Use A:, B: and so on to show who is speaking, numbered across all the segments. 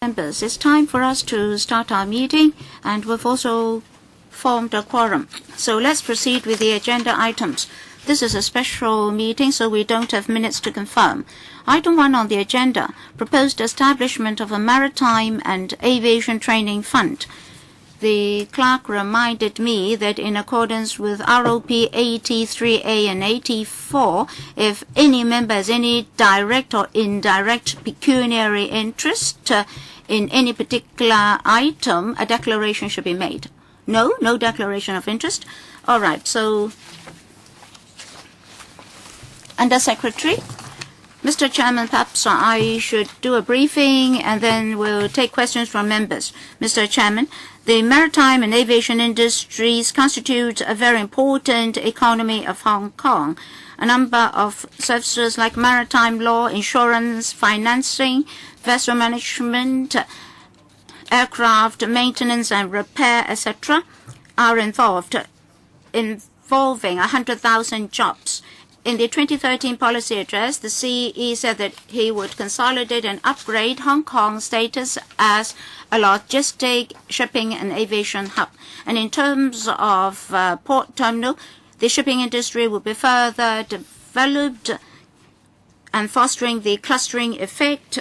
A: Members, it's time for us to start our meeting, and we've also formed a quorum. So let's proceed with the agenda items. This is a special meeting, so we don't have minutes to confirm. Item 1 on the agenda, proposed establishment of a Maritime and Aviation Training Fund. The clerk reminded me that in accordance with ROP 83A and 84, if any member has any direct or indirect pecuniary interest in any particular item, a declaration should be made. No declaration of interest. All right, so Under Secretary, Mr. Chairman, perhaps I should do a briefing and then we'll take questions from members. Mr. Chairman, the maritime and aviation industries constitute a very important economy of Hong Kong. A number of services like maritime law, insurance, financing, vessel management, aircraft maintenance and repair, etc., are involving 100,000 jobs. In the 2013 policy address, the CE said that he would consolidate and upgrade Hong Kong's status as a logistic, shipping and aviation hub. And in terms of port terminal, the shipping industry will be further developed and fostering the clustering effect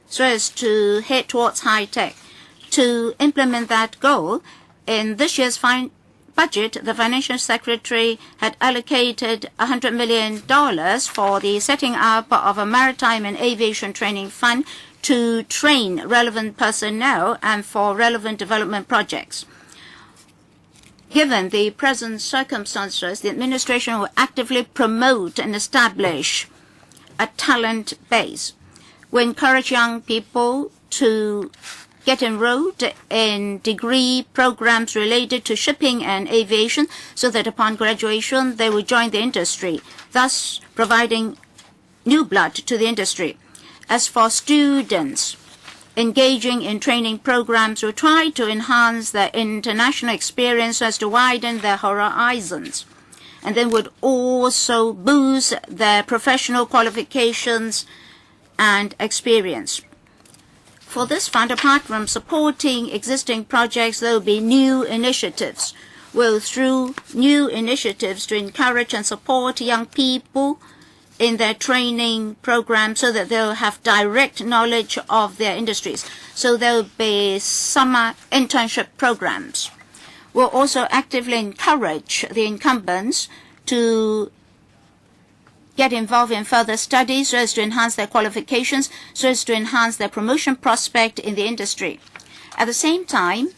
A: so as to head towards high-tech. To implement that goal, in this year's budget, the Financial Secretary had allocated $100 million for the setting up of a Maritime and Aviation Training Fund to train relevant personnel and for relevant development projects. Given the present circumstances, the administration will actively promote and establish a talent base. We encourage young people to get enrolled in degree programs related to shipping and aviation so that upon graduation they will join the industry, thus providing new blood to the industry. As for students engaging in training programs, will try to enhance their international experience so as to widen their horizons, and then would also boost their professional qualifications and experience. For this fund, apart from supporting existing projects, there will be new initiatives. Through new initiatives to encourage and support young people in their training program so that they'll have direct knowledge of their industries. So there will be summer internship programs. We'll also actively encourage the incumbents to get involved in further studies so as to enhance their qualifications, so as to enhance their promotion prospect in the industry. At the same time,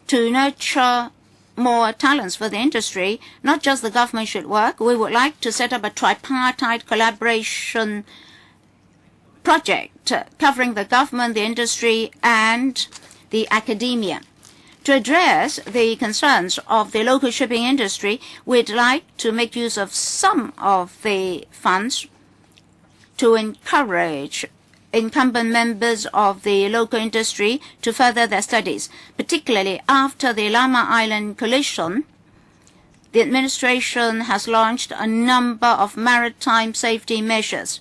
A: to nurture more talents for the industry, not just the government should work, we would like to set up a tripartite collaboration project covering the government, the industry, and the academia. To address the concerns of the local shipping industry, we'd like to make use of some of the funds to encourage incumbent members of the local industry to further their studies, particularly after the Lamma Island collision. The administration has launched a number of maritime safety measures.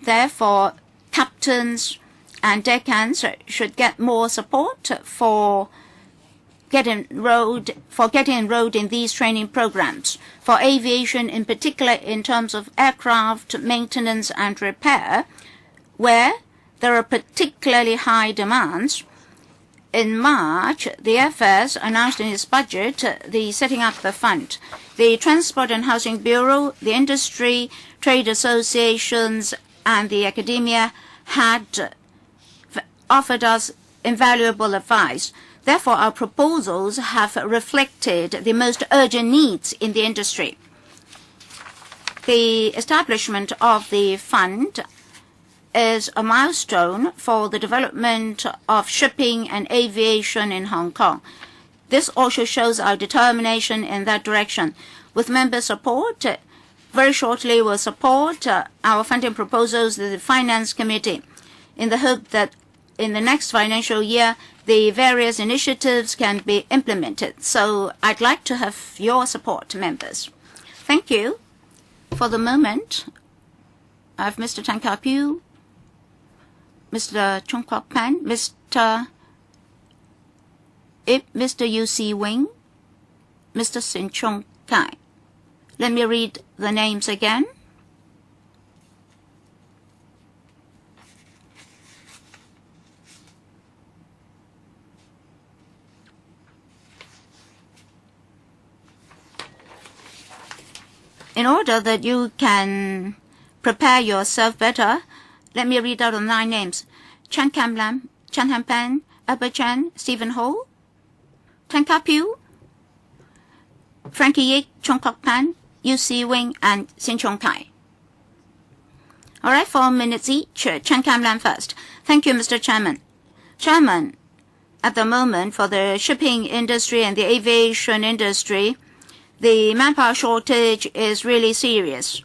A: Therefore, captains and deckhands should get more support for getting enrolled in these training programs. For aviation, in particular in terms of aircraft maintenance and repair, where there are particularly high demands. In March, the FS announced in its budget the setting up the fund. The Transport and Housing Bureau, the industry, trade associations, and the academia had offered us invaluable advice. Therefore, our proposals have reflected the most urgent needs in the industry. The establishment of the fund is a milestone for the development of shipping and aviation in Hong Kong. This also shows our determination in that direction. With member support, very shortly we'll support our funding proposals to the Finance Committee in the hope that in the next financial year, the various initiatives can be implemented. So I'd like to have your support, members. Thank you. For the moment, I have Mr. Tan Ka Piu, Mr. Chung Kwok Pan, Mr. Ip, Mr. Yu Si Wing, Mr. Sin Chung Kai. Let me read the names again. In order that you can prepare yourself better, let me read out the 9 names. Chan Kam Lam, Chan Han Pan, Abba Chan, Stephen Ho, Tan Ka Piu, Frankie Yik, Chung Kok Pan, Yu Si Wing, and Sin Chung Kai. All right, 4 minutes each. Chan Kam Lam first. Thank you, Mr. Chairman. Chairman, at the moment, for the shipping industry and the aviation industry, the manpower shortage is really serious.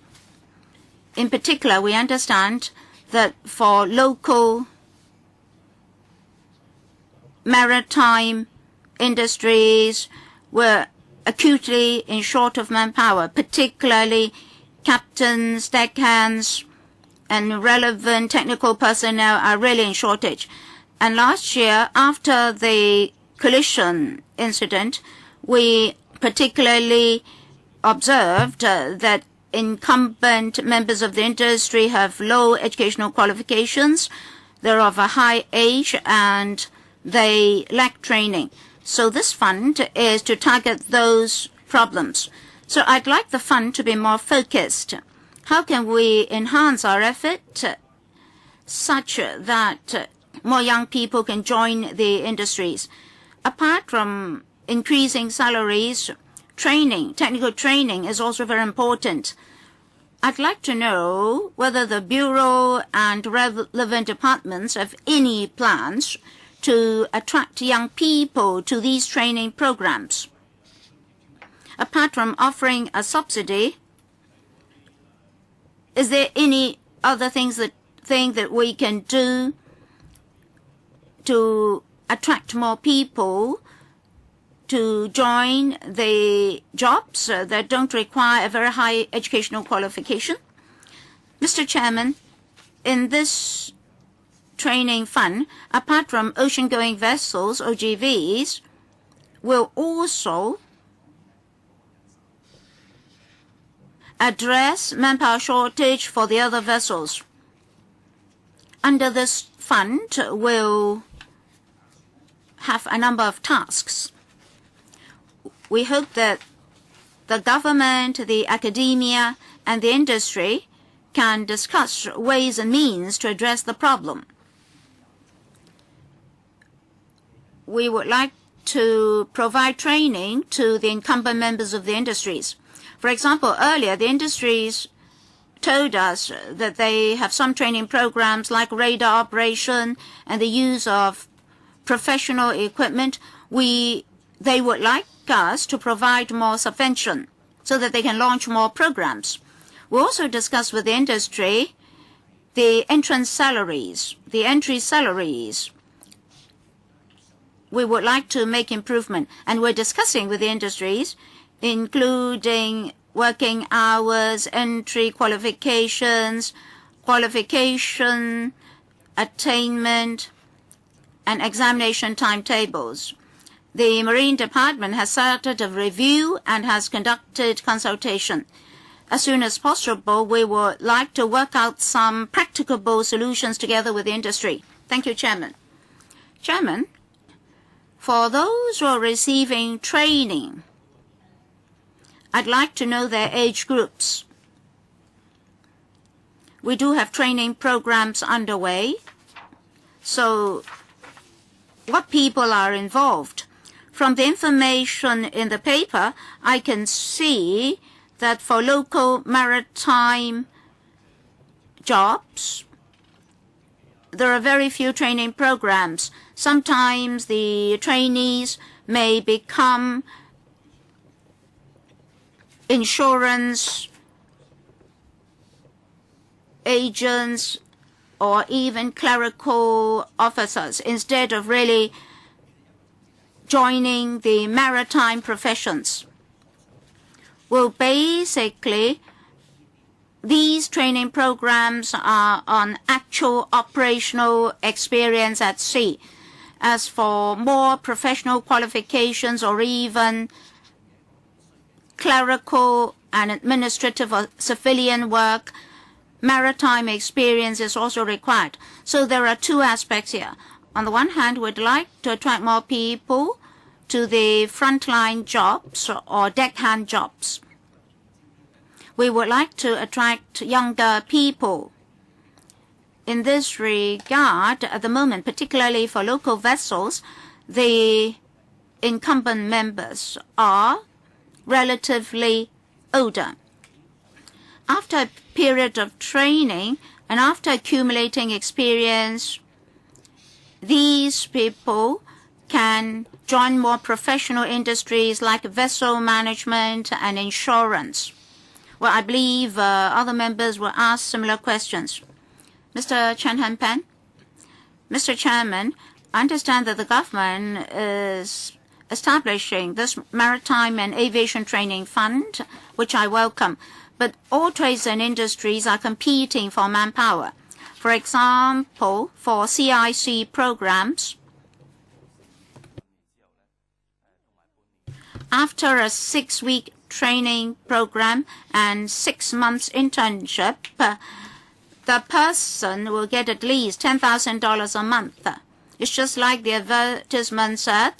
A: In particular, we understand that for local maritime industries, we're acutely in short of manpower, particularly captains, deckhands, and relevant technical personnel are really in shortage. And last year, after the collision incident, we particularly observed that incumbent members of the industry have low educational qualifications, they're of a high age, and they lack training. So this fund is to target those problems. So I'd like the fund to be more focused. How can we enhance our effort such that more young people can join the industries? Apart from increasing salaries, training, technical training is also very important. I'd like to know whether the Bureau and relevant departments have any plans to attract young people to these training programs. Apart from offering a subsidy, is there any other thing that we can do to attract more people to join the jobs that don't require a very high educational qualification? Mr. Chairman, in this training fund, apart from ocean-going vessels, OGVs, will also address manpower shortage for the other vessels. Under this fund, we'll have a number of tasks. We hope that the government, the academia, and the industry can discuss ways and means to address the problem. We would like to provide training to the incumbent members of the industries. For example, earlier, the industries told us that they have some training programs like radar operation and the use of professional equipment. They would like us to provide more subvention so that they can launch more programs. We also discussed with the industry the entry salaries. We would like to make improvement, and we're discussing with the industries, including working hours, entry qualifications, qualification attainment, and examination timetables. The Marine Department has started a review and has conducted consultation. As soon as possible, we would like to work out some practicable solutions together with the industry. Thank you, Chairman. Chairman, for those who are receiving training, I'd like to know their age groups. We do have training programs underway. So what people are involved? From the information in the paper, I can see that for local maritime jobs, there are very few training programs. Sometimes the trainees may become insurance agents or even clerical officers instead of really joining the maritime professions. Well, basically, these training programs are on actual operational experience at sea. As for more professional qualifications or even clerical and administrative or civilian work, maritime experience is also required. So there are two aspects here. On the one hand, we'd like to attract more people to the frontline jobs or deckhand jobs. We would like to attract younger people. In this regard, at the moment, particularly for local vessels, the incumbent members are relatively older. After a period of training and after accumulating experience, these people can join more professional industries like vessel management and insurance. Well, I believe other members will ask similar questions. Mr. Chen Hanpan. Mr. Chairman, I understand that the government is establishing this Maritime and Aviation Training Fund, which I welcome. But all trades and industries are competing for manpower. For example, for CIC programs, after a 6-week training program and 6 months internship, the person will get at least $10,000 a month. It's just like the advertisement said,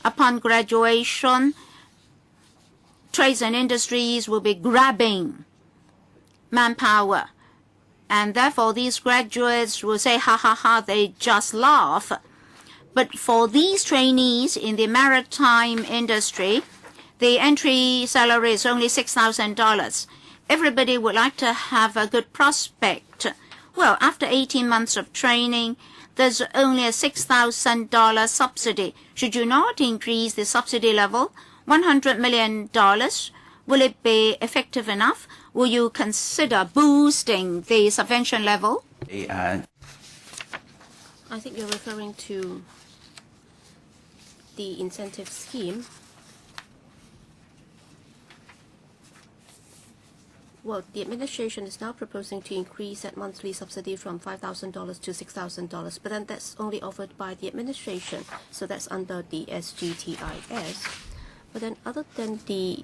A: upon graduation, trades and industries will be grabbing manpower. And therefore, these graduates will say, ha, ha, ha, they just laugh. But for these trainees in the maritime industry, the entry salary is only $6,000. Everybody would like to have a good prospect. Well, after 18 months of training, there's only a $6,000 subsidy. Should you not increase the subsidy level? $100 million, will it be effective enough? Will you consider boosting the subvention level?
B: I think you're referring to the incentive scheme. Well, the administration is now proposing to increase that monthly subsidy from $5,000 to $6,000, but then that's only offered by the administration, so that's under the SGTIS. But then other than the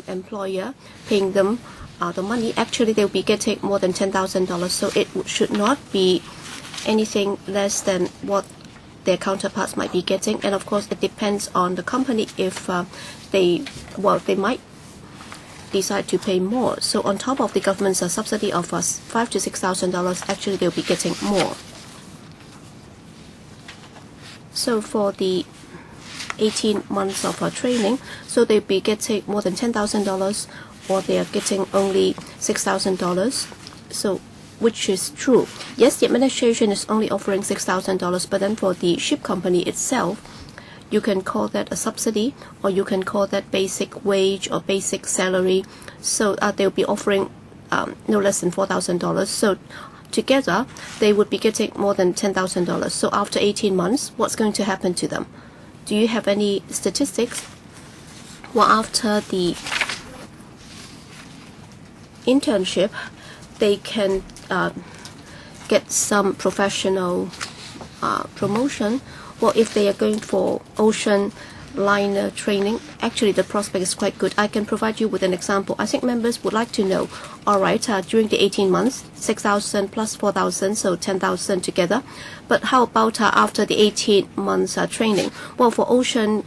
B: employer paying them the money, actually they'll be getting more than $10,000, so it should not be anything less than what their counterparts might be getting. And of course, it depends on the company if they might decide to pay more. So on top of the government's subsidy of $5,000 to $6,000, actually they'll be getting more. So for the 18 months of training, so they'll be getting more than $10,000, or they are getting only $6,000. So which is true. Yes, the administration is only offering $6,000, but then for the ship company itself, you can call that a subsidy, or you can call that basic wage or basic salary. So they'll be offering no less than $4,000. So together, they would be getting more than $10,000. So after 18 months, what's going to happen to them? Do you have any statistics? Well, after the internship, they can get some professional promotion. Well, if they are going for ocean liner training, actually the prospect is quite good. I can provide you with an example. I think members would like to know, all right, during the 18 months, 6,000 plus 4,000, so 10,000 together. But how about after the 18 months training? Well, for ocean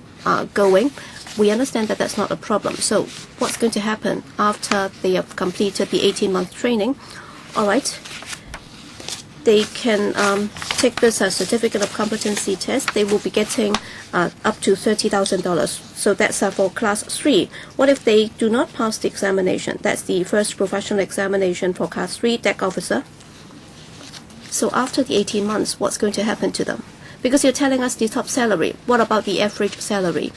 B: going, we understand that that's not a problem. So what's going to happen after they have completed the 18-month training? All right, they can take this certificate of competency test. They will be getting up to $30,000. So that's for class 3. What if they do not pass the examination? That's the first professional examination for class 3 deck officer. So after the 18 months, what's going to happen to them? Because you're telling us the top salary. What about the average salary?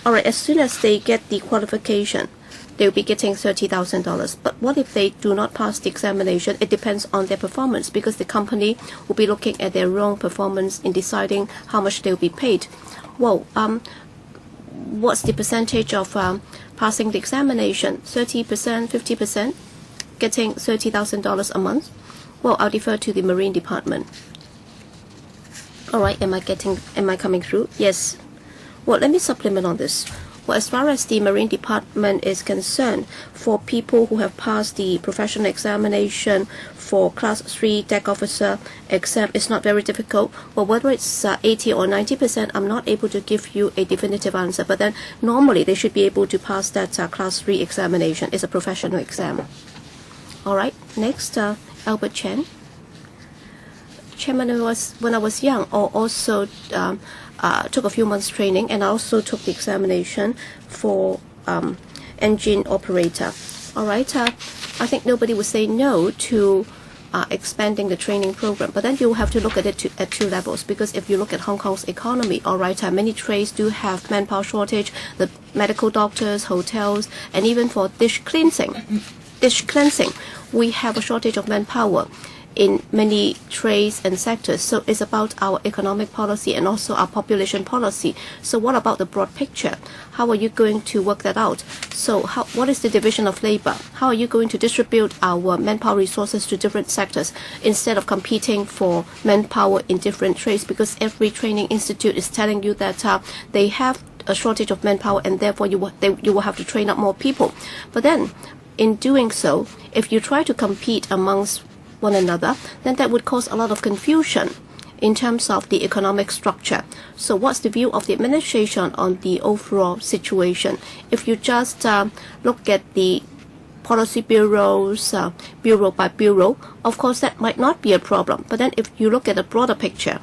B: All right, as soon as they get the qualification, they'll be getting $30,000. But what if they do not pass the examination? It depends on their performance, because the company will be looking at their own performance in deciding how much they'll be paid. Well, what's the percentage of passing the examination? 30%, 50%? getting $30,000 a month? Well, I'll defer to the Marine Department. All right, am I coming through? Yes. Well, let me supplement on this. Well, as far as the Marine Department is concerned, for people who have passed the professional examination for Class 3 deck officer exam, it's not very difficult. Well, whether it's 80 or 90%, I'm not able to give you a definitive answer. But then normally they should be able to pass that Class 3 examination. It's a professional exam. All right, next, Albert Chen. Chairman, when I was young, I also took a few months training, and I also took the examination for engine operator. All right, I think nobody would say no to expanding the training program, but then you have to look at it at two levels, because if you look at Hong Kong's economy, all right, many trades do have manpower shortage, the medical doctors, hotels, and even for dish cleansing, we have a shortage of manpower in many trades and sectors. So it's about our economic policy and also our population policy. So what about the broad picture? How are you going to work that out? So what is the division of labor? How are you going to distribute our manpower resources to different sectors instead of competing for manpower in different trades? Because every training institute is telling you that they have a shortage of manpower, and therefore you will have to train up more people. But then in doing so, if you try to compete amongst one another, then that would cause a lot of confusion in terms of the economic structure. So what's the view of the administration on the overall situation? If you just look at the policy bureaus, bureau by bureau, of course that might not be a problem. But then if you look at a broader picture,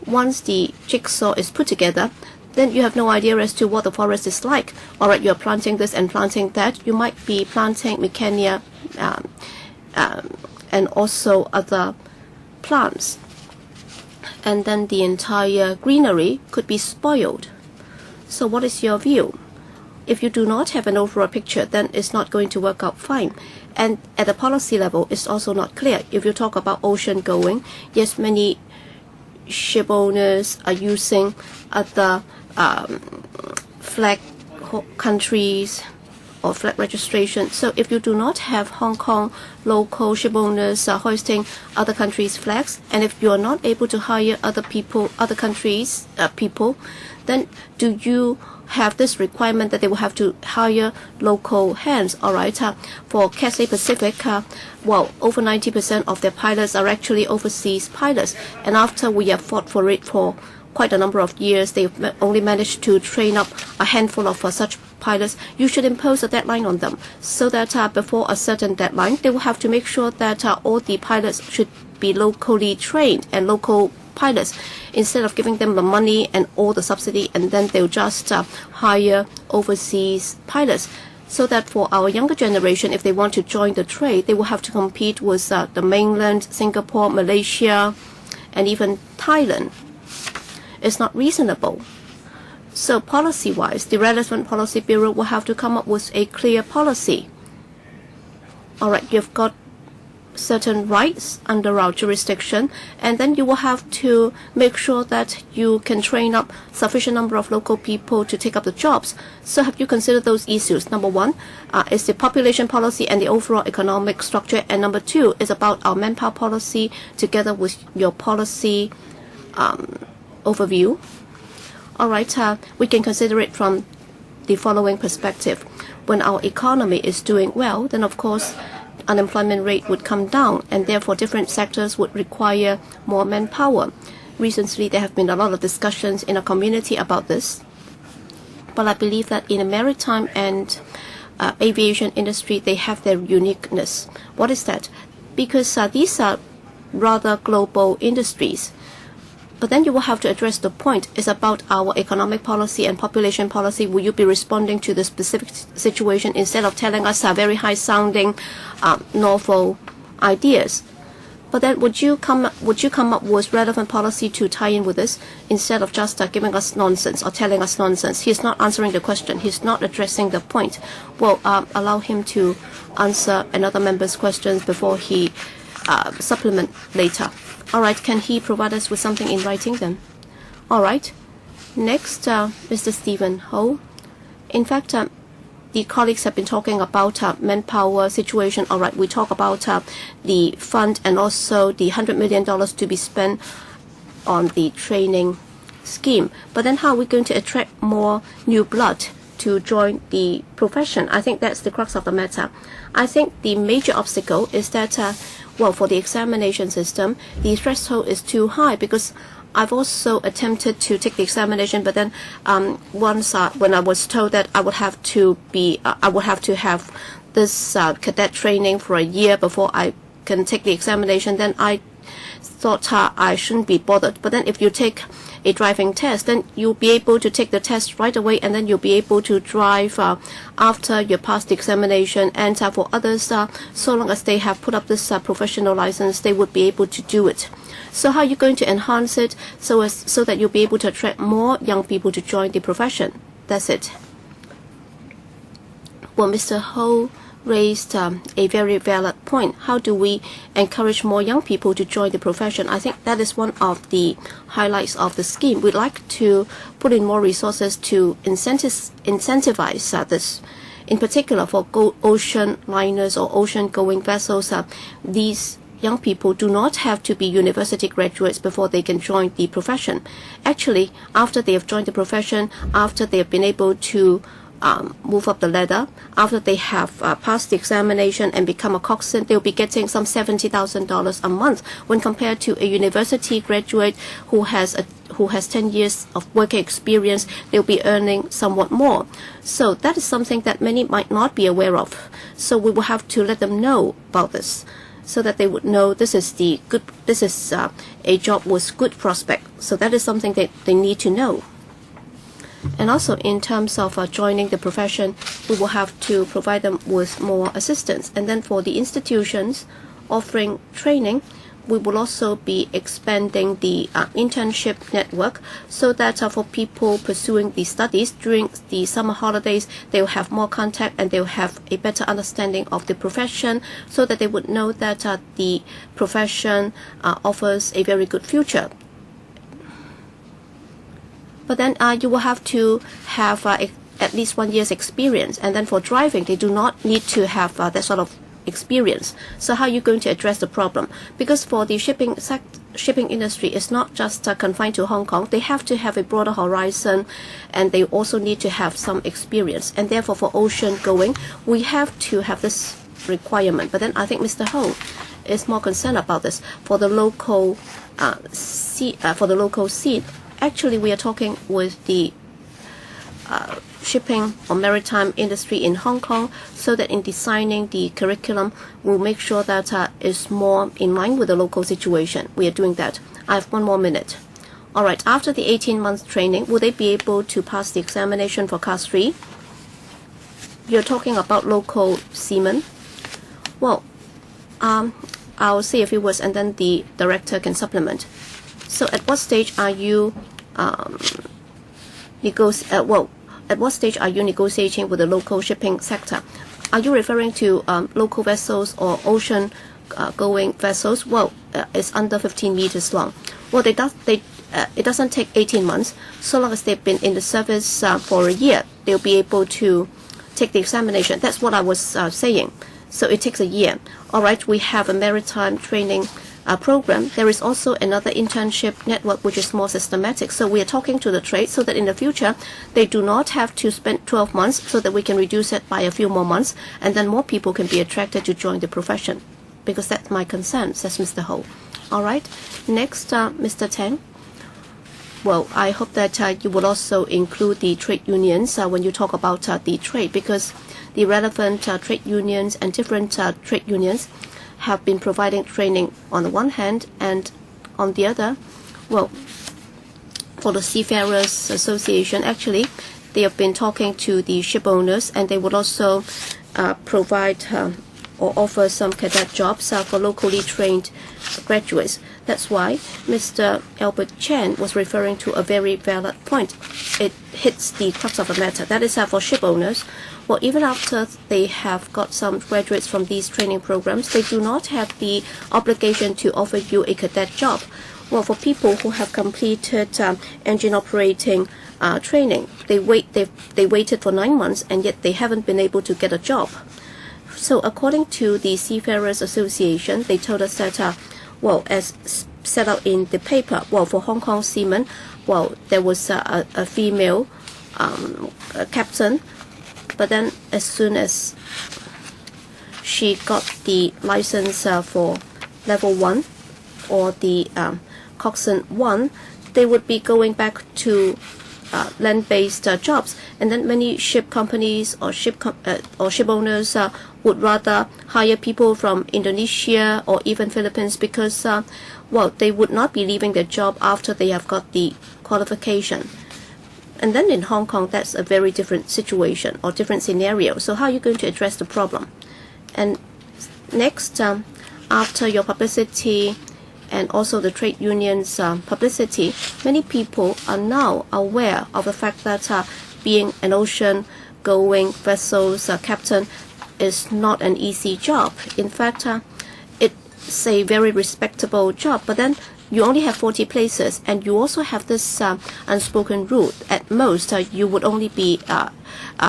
B: once the jigsaw is put together, then you have no idea as to what the forest is like. All right, you're planting this and planting that. You might be planting Mecania and also other plants. And then the entire greenery could be spoiled. So what is your view? If you do not have an overall picture, then it's not going to work out fine. And at the policy level, it's also not clear. If you talk about ocean going, yes, many ship owners are using other flag countries or flag registration. So if you do not have Hong Kong local ship owners hoisting other countries' flags, and if you are not able to hire other countries' people, then do you have this requirement that they will have to hire local hands? All right, for Cathay Pacific, well, over 90% of their pilots are actually overseas pilots, and after we have fought for it for quite a number of years, they've only managed to train up a handful of such pilots. You should impose a deadline on them, so that before a certain deadline, they will have to make sure that all the pilots should be locally trained and local pilots, instead of giving them the money and all the subsidy, and then they'll just hire overseas pilots. So that for our younger generation, if they want to join the trade, they will have to compete with the mainland, Singapore, Malaysia, and even Thailand. It's not reasonable. So policy-wise, the relevant policy bureau will have to come up with a clear policy. All right, you've got certain rights under our jurisdiction, and then you will have to make sure that you can train up sufficient number of local people to take up the jobs. So have you considered those issues? Number one is the population policy and the overall economic structure, and number two is about our manpower policy together with your policy overview. All right, we can consider it from the following perspective. When our economy is doing well, then of course unemployment rate would come down, and therefore different sectors would require more manpower. Recently, there have been a lot of discussions in our community about this, but I believe that in the maritime and aviation industry, they have their uniqueness. What is that? Because these are rather global industries. But then you will have to address the point. It's about our economic policy and population policy. Will you be responding to the specific situation instead of telling us very high-sounding, novel ideas? But then would you come up with relevant policy to tie in with this, instead of just giving us nonsense or telling us nonsense? He's not answering the question. He's not addressing the point. Well, allow him to answer another member's questions before he supplement later. All right, can he provide us with something in writing then? All right. Next, Mr. Stephen Ho. In fact, the colleagues have been talking about manpower situation. All right, we talk about the fund and also the $100 million to be spent on the training scheme. But then how are we going to attract more new blood to join the profession? I think that's the crux of the matter. I think the major obstacle is that, well, for the examination system, the threshold is too high, because I've also attempted to take the examination, but then once when I was told that I would have to have this cadet training for a year before I can take the examination, then I thought I shouldn't be bothered. But then if you take a driving test, then you'll be able to take the test right away, and then you'll be able to drive after you pass the examination. And for others, so long as they have put up this professional license, they would be able to do it. So how are you going to enhance it so that you'll be able to attract more young people to join the profession? That's it. Well, Mr. Ho raised a very valid point. How do we encourage more young people to join the profession? I think that is one of the highlights of the scheme. We'd like to put in more resources to incentivize this. In particular, for ocean liners or ocean-going vessels, these young people do not have to be university graduates before they can join the profession. Actually, after they have joined the profession, after they have been able to move up the ladder, after they have passed the examination and become a coxswain, they'll be getting some $70,000 a month, when compared to a university graduate who has 10 years of working experience. They'll be earning somewhat more. So that is something that many might not be aware of. So we will have to let them know about this, so that they would know this is a job with good prospect. So that is something that they need to know. And also, in terms of joining the profession, we will have to provide them with more assistance. And then for the institutions offering training, we will also be expanding the internship network, so that for people pursuing the studies during the summer holidays, they will have more contact and they will have a better understanding of the profession, so that they would know that the profession offers a very good future. But then you will have to have at least 1 year's experience. And then for driving, they do not need to have that sort of experience. So how are you going to address the problem? Because for the shipping industry, it's not just confined to Hong Kong. They have to have a broader horizon, and they also need to have some experience. And therefore, for ocean going, we have to have this requirement. But then I think Mr. Ho is more concerned about this for the local scene. Actually, we are talking with the shipping or maritime industry in Hong Kong, so that in designing the curriculum, we'll make sure that it's more in line with the local situation. We are doing that. I have 1 more minute. All right, after the 18-month training, will they be able to pass the examination for Class 3? You're talking about local seamen. Well, I'll say a few words and then the director can supplement. So at what stage are you at what stage are you negotiating with the local shipping sector? Are you referring to local vessels or ocean going vessels? Well, it's under 15 meters long. Well, it doesn't take 18 months. So long as they've been in the service for a year, they'll be able to take the examination. That's what I was saying. So it takes a year. All right, we have a maritime training program. There is also another internship network which is more systematic. So we are talking to the trade so that in the future they do not have to spend 12 months, so that we can reduce it by a few more months, and then more people can be attracted to join the profession. Because that's my concern, says Mr. Ho. All right, next, Mr. Tang. Well, I hope that you will also include the trade unions when you talk about the trade, because the relevant trade unions and different trade unions have been providing training on the one hand, and on the other, well, for the Seafarers Association, actually, they have been talking to the ship owners, and they would also provide or offer some cadet jobs for locally trained graduates. That's why Mr. Albert Chen was referring to a very valid point. It hits the crux of the matter. That is for ship owners. Well, even after they have got some graduates from these training programs, they do not have the obligation to offer you a cadet job. Well, for people who have completed engine operating training. They waited for 9 months, and yet they haven't been able to get a job. So according to the Seafarers Association, they told us that, as set out in the paper, for Hong Kong seamen, there was a female captain, but then as soon as she got the license for level 1 or the coxswain 1, they would be going back to land-based jobs, and then many ship companies or ship owners would rather hire people from Indonesia or even Philippines because they would not be leaving their job after they have got the qualification. And then in Hong Kong, that's a very different situation or different scenario. So how are you going to address the problem? And next, after your publicity and also the trade unions' publicity, many people are now aware of the fact that being an ocean-going vessel's captain is not an easy job. In fact, it's a very respectable job, but then you only have 40 places, and you also have this unspoken rule. At most, you would only be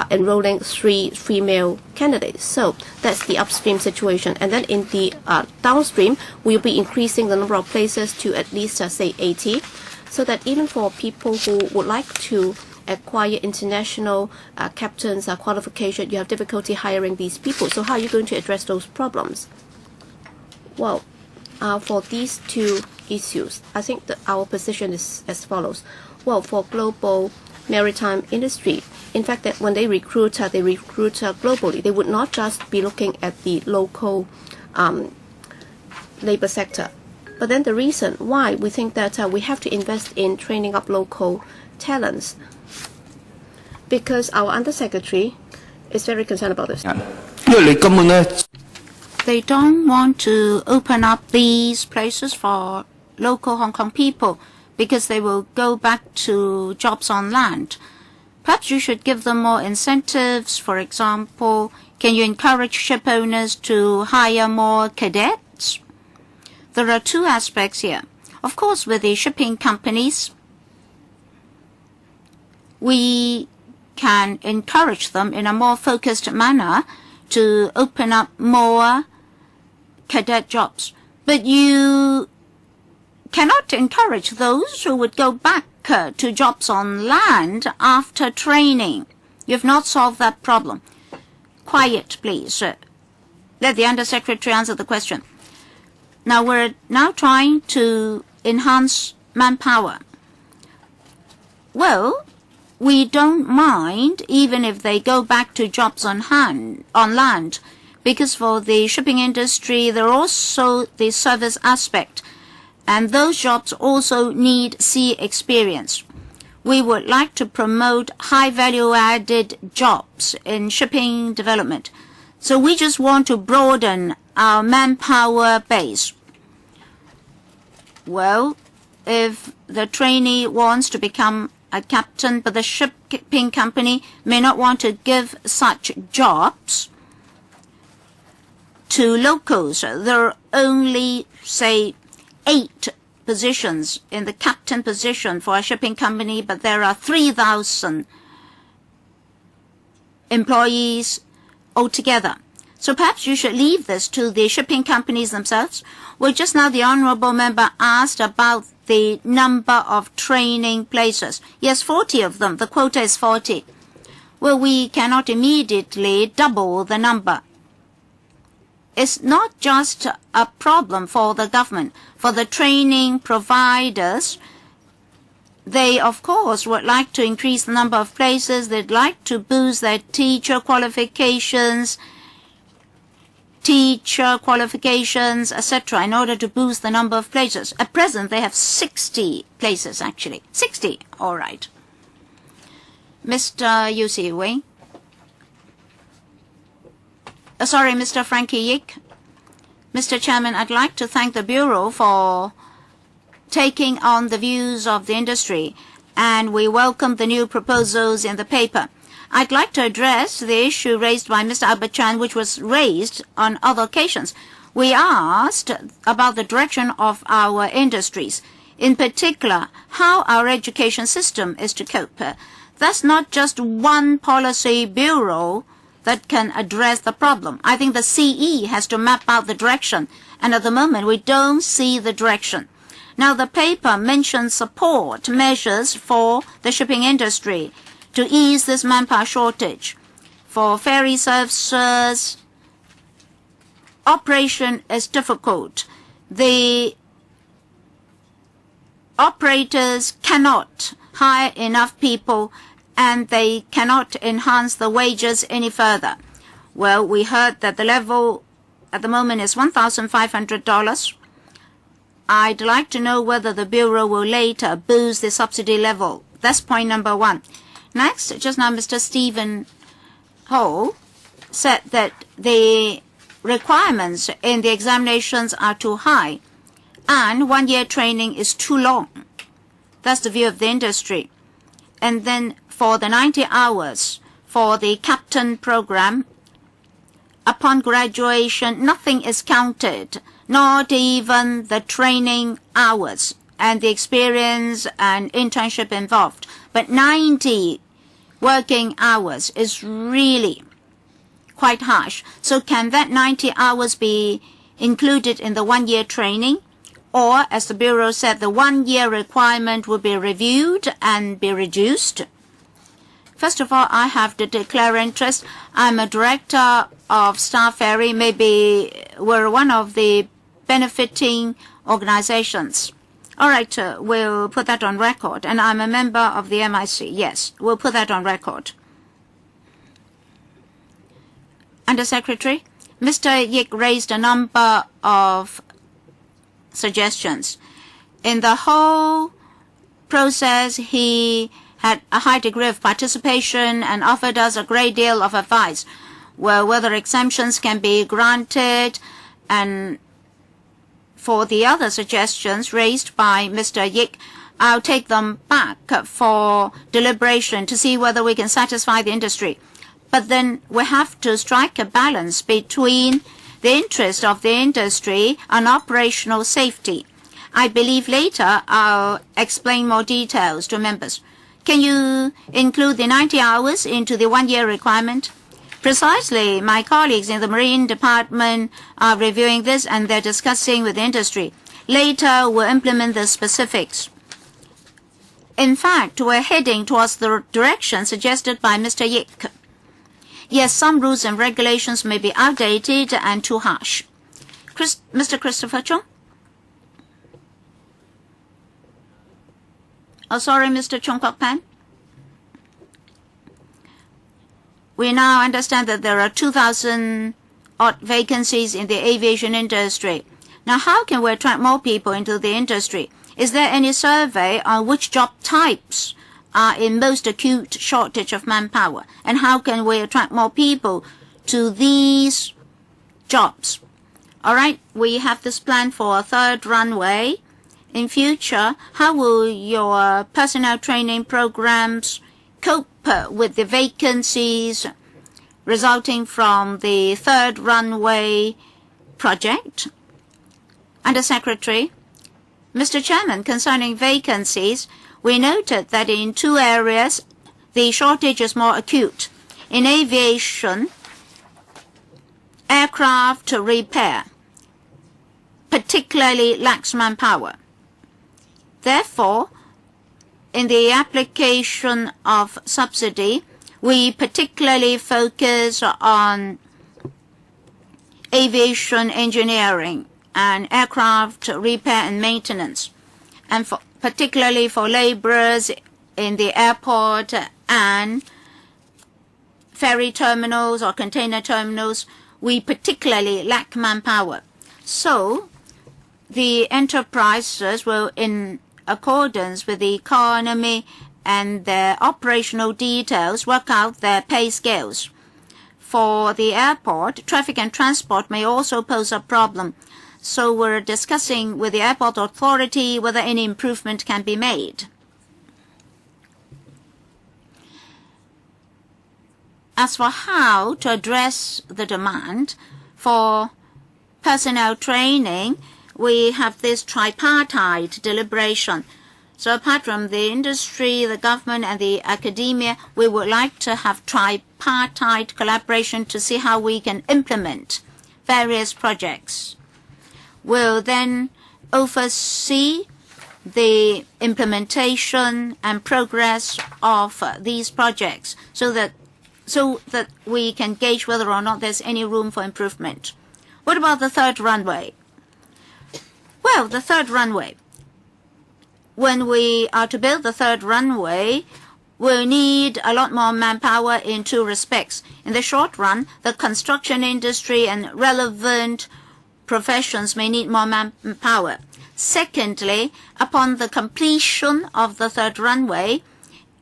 B: enrolling 3 female candidates. So that's the upstream situation. And then in the downstream, we'll be increasing the number of places to at least, say, 80, so that even for people who would like to acquire international captain's qualification, you have difficulty hiring these people. So how are you going to address those problems? Well, for these two issues, I think that our position is as follows. Well, for global maritime industry, in fact, that when they recruit globally. They would not just be looking at the local labor sector. But then the reason why we think that we have to invest in training up local talents, because our Undersecretary is very concerned about this.
A: They don't want to open up these places for local Hong Kong people because they will go back to jobs on land. Perhaps you should give them more incentives. For example, can you encourage ship owners to hire more cadets? There are 2 aspects here. Of course, with the shipping companies, we can encourage them in a more focused manner to open up more cadet jobs. But you cannot encourage those who would go back to jobs on land after training. You've not solved that problem. Quiet, please. Let the Undersecretary answer the question. Now, we're now trying to enhance manpower. Well, we don't mind even if they go back to jobs on land, because for the shipping industry, there are also the service aspect, and those jobs also need sea experience. We would like to promote high value-added jobs in shipping development. So we just want to broaden our manpower base. Well, if the trainee wants to become a captain, but the shipping company may not want to give such jobs to locals. There are only, say, 8 positions in the captain position for a shipping company, but there are 3,000 employees altogether. So perhaps you should leave this to the shipping companies themselves. Well, just now the Honourable Member asked about the number of training places. Yes, 40 of them. The quota is 40. Well, we cannot immediately double the number. It's not just a problem for the government. For the training providers, they, of course, would like to increase the number of places. They'd like to boost their teacher qualifications, etc., in order to boost the number of places. At present, they have 60 places, actually. 60, all right. Mr. Yu Si Wei. Sorry, Mr. Frankie Yik. Mr. Chairman, I'd like to thank the Bureau for taking on the views of the industry, and we welcome the new proposals in the paper. I'd like to address the issue raised by Mr. Albert Chan, which was raised on other occasions. We asked about the direction of our industries. in particular, how our education system is to cope. That's not just one policy bureau that can address the problem. I think the CE has to map out the direction, and at the moment we don't see the direction. Now, the paper mentions support measures for the shipping industry to ease this manpower shortage. For ferry services, operation is difficult. The operators cannot hire enough people, and they cannot enhance the wages any further. Well, we heard that the level at the moment is $1,500. I'd like to know whether the Bureau will later boost the subsidy level. That's point number one. Next, just now Mr. Stephen Ho said that the requirements in the examinations are too high and 1 year training is too long. That's the view of the industry. And then for the 90 hours for the captain program, upon graduation, nothing is counted, not even the training hours and the experience and internship involved. But 90 working hours is really quite harsh. So can that 90 hours be included in the 1 year training? Or, as the Bureau said, the 1 year requirement will be reviewed and be reduced? First of all, I have to declare interest. I'm a director of Star Ferry. Maybe we're one of the benefiting organizations. All right, we'll put that on record. And I'm a member of the MIC. Yes, we'll put that on record. Under Secretary, Mr. Yik raised a number of suggestions. In the whole process, he had a high degree of participation and offered us a great deal of advice, whether exemptions can be granted, and for the other suggestions raised by Mr. Yik, I'll take them back for deliberation to see whether we can satisfy the industry. But then we have to strike a balance between the interest of the industry and operational safety. I believe later I'll explain more details to members. Can you include the 90 hours into the 1 year requirement? Precisely, my colleagues in the Marine Department are reviewing this and they're discussing with the industry. Later, we'll implement the specifics. In fact, we're heading towards the direction suggested by Mr. Yik. Yes, some rules and regulations may be outdated and too harsh. Mr. Christopher Chung? Oh, sorry, Mr. Chung Kok Pan. We now understand that there are 2,000 odd vacancies in the aviation industry. Now, how can we attract more people into the industry? Is there any survey on which job types are in most acute shortage of manpower? And how can we attract more people to these jobs? All right, we have this plan for a third runway. In future, how will your personnel training programs cope with the vacancies resulting from the third runway project? Under Secretary, Mr. Chairman, concerning vacancies, we noted that in 2 areas, the shortage is more acute. In aviation, aircraft repair particularly lacks manpower. Therefore, in the application of subsidy, we particularly focus on aviation engineering and aircraft repair and maintenance, and particularly for laborers in the airport and ferry terminals or container terminals, we particularly lack manpower. So the enterprises will, in accordance with the economy and their operational details, work out their pay scales. For the airport, traffic and transport may also pose a problem. So we're discussing with the airport authority whether any improvement can be made. As for how to address the demand for personnel training, we have this tripartite deliberation. So apart from the industry, the government, and the academia, we would like to have tripartite collaboration to see how we can implement various projects. We'll then oversee the implementation and progress of these projects so that we can gauge whether or not there's any room for improvement. What about the third runway? Well, the third runway. When we are to build the third runway, we'll need a lot more manpower in two respects. In the short run, the construction industry and relevant professions may need more manpower. Secondly, upon the completion of the third runway,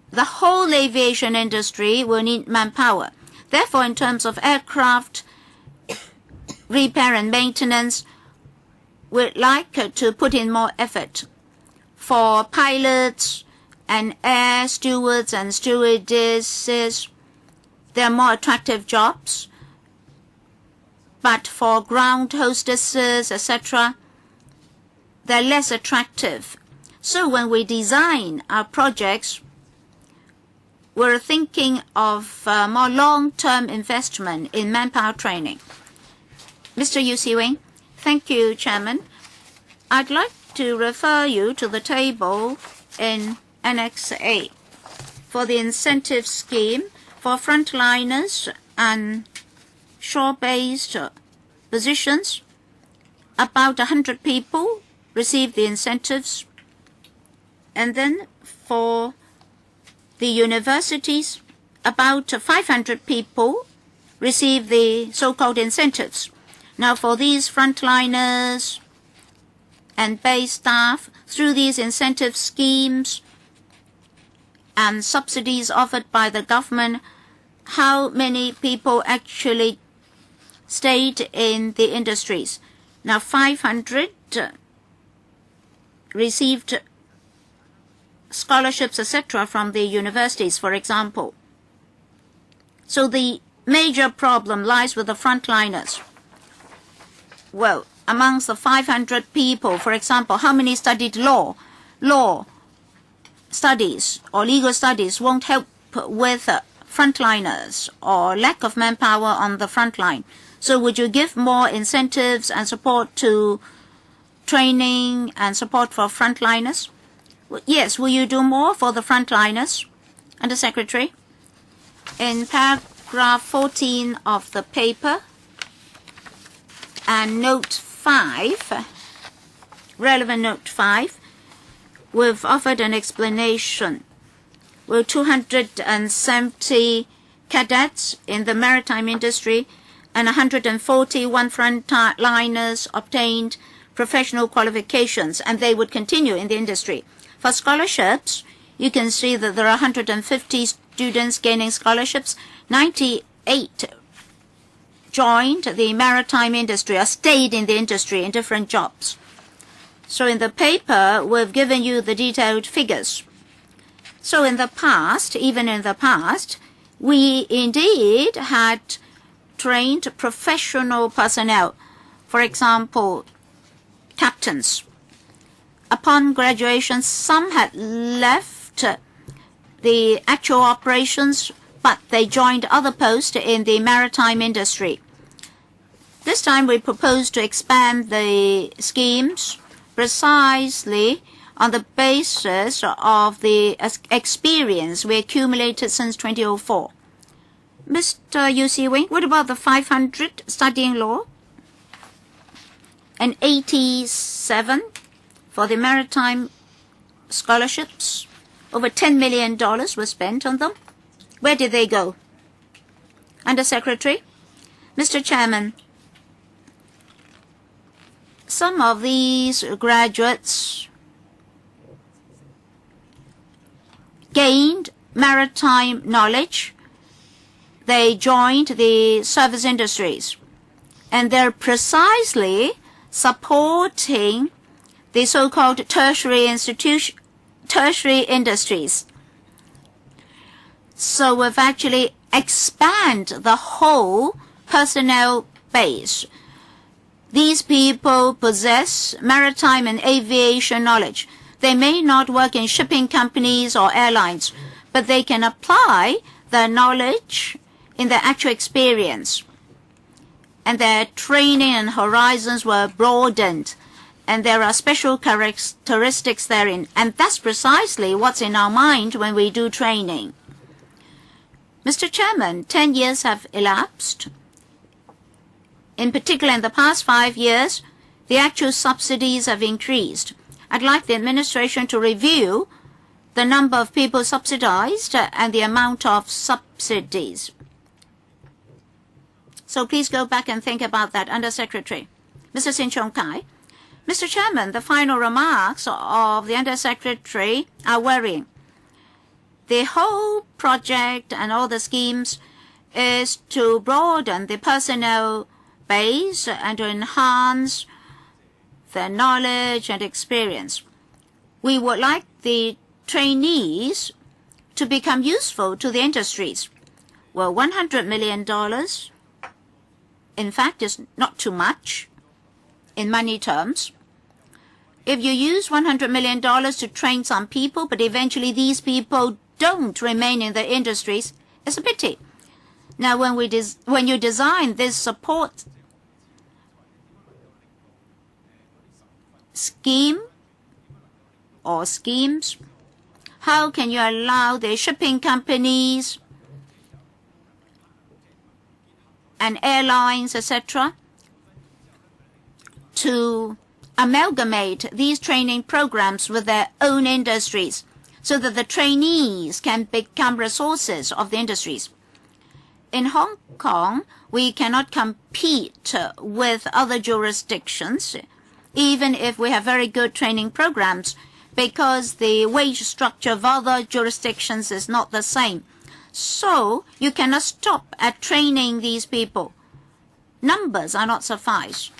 A: the whole aviation industry will need manpower. Therefore, in terms of aircraft repair and maintenance, we'd like to put in more effort. For pilots and air stewards and stewardesses, they are more attractive jobs. But for ground hostesses, etc., they're less attractive. So when we design our projects, we're thinking of more long-term investment in manpower training. Mr. Yu Si-wing, thank you, Chairman. I'd like to refer you to the table in Annex A for the incentive scheme for frontliners and shore-based positions. About 100 people receive the incentives, and then for the universities, about 500 people receive the so-called incentives. Now for these frontliners and base staff, through these incentive schemes and subsidies offered by the government, how many people actually stayed in the industries? Now 500 received scholarships, etc., from the universities, for example. So the major problem lies with the frontliners. Well, amongst the 500 people, for example, how many studied law? Law studies or legal studies won't help with frontliners or lack of manpower on the front line. So would you give more incentives and support to training and support for frontliners? Yes, will you do more for the frontliners? Under Secretary, in paragraph 14 of the paper and note 5, relevant note 5, we've offered an explanation. Will 270 cadets in the maritime industry and 141 frontliners obtained professional qualifications, and they would continue in the industry. For scholarships, you can see that there are 150 students gaining scholarships. 98 joined the maritime industry or stayed in the industry in different jobs. So in the paper, we've given you the detailed figures. So in the past, even in the past, we indeed had trained professional personnel. For example, captains. Upon graduation, some had left the actual operations, but they joined other posts in the maritime industry. This time we propose to expand the schemes precisely on the basis of the experience we accumulated since 2004. Mr. Yu Si-wing, what about the 500 studying law? And 87 for the maritime scholarships. Over $10 million was spent on them. Where did they go? Under Secretary? Mr. Chairman, some of these graduates gained maritime knowledge. They joined the service industries, and they're precisely supporting the so-called tertiary industries. So we've actually expanded the whole personnel base. these people possess maritime and aviation knowledge. They may not work in shipping companies or airlines, but they can apply their knowledge in their actual experience. And their training and horizons were broadened, and there are special characteristics therein. And that's precisely what's in our mind when we do training. Mr. Chairman, 10 years have elapsed. In particular, in the past 5 years, the actual subsidies have increased. I'd like the administration to review the number of people subsidized and the amount of subsidies. So please go back and think about that, Undersecretary. Mr. Sin Chung Kai. Mr. Chairman, the final remarks of the Undersecretary are worrying. The whole project and all the schemes is to broaden the personnel base and to enhance their knowledge and experience. We would like the trainees to become useful to the industries. Well, $100 million, in fact, is not too much in money terms. If you use $100 million to train some people, but eventually these people don't remain in the industries, it's a pity. Now, when you design this support scheme or schemes, how can you allow the shipping companies and airlines, etc., to amalgamate these training programs with their own industries so that the trainees can become resources of the industries? In Hong Kong, we cannot compete with other jurisdictions, even if we have very good training programs, because the wage structure of other jurisdictions is not the same. So you cannot stop at training these people. Numbers are not suffice.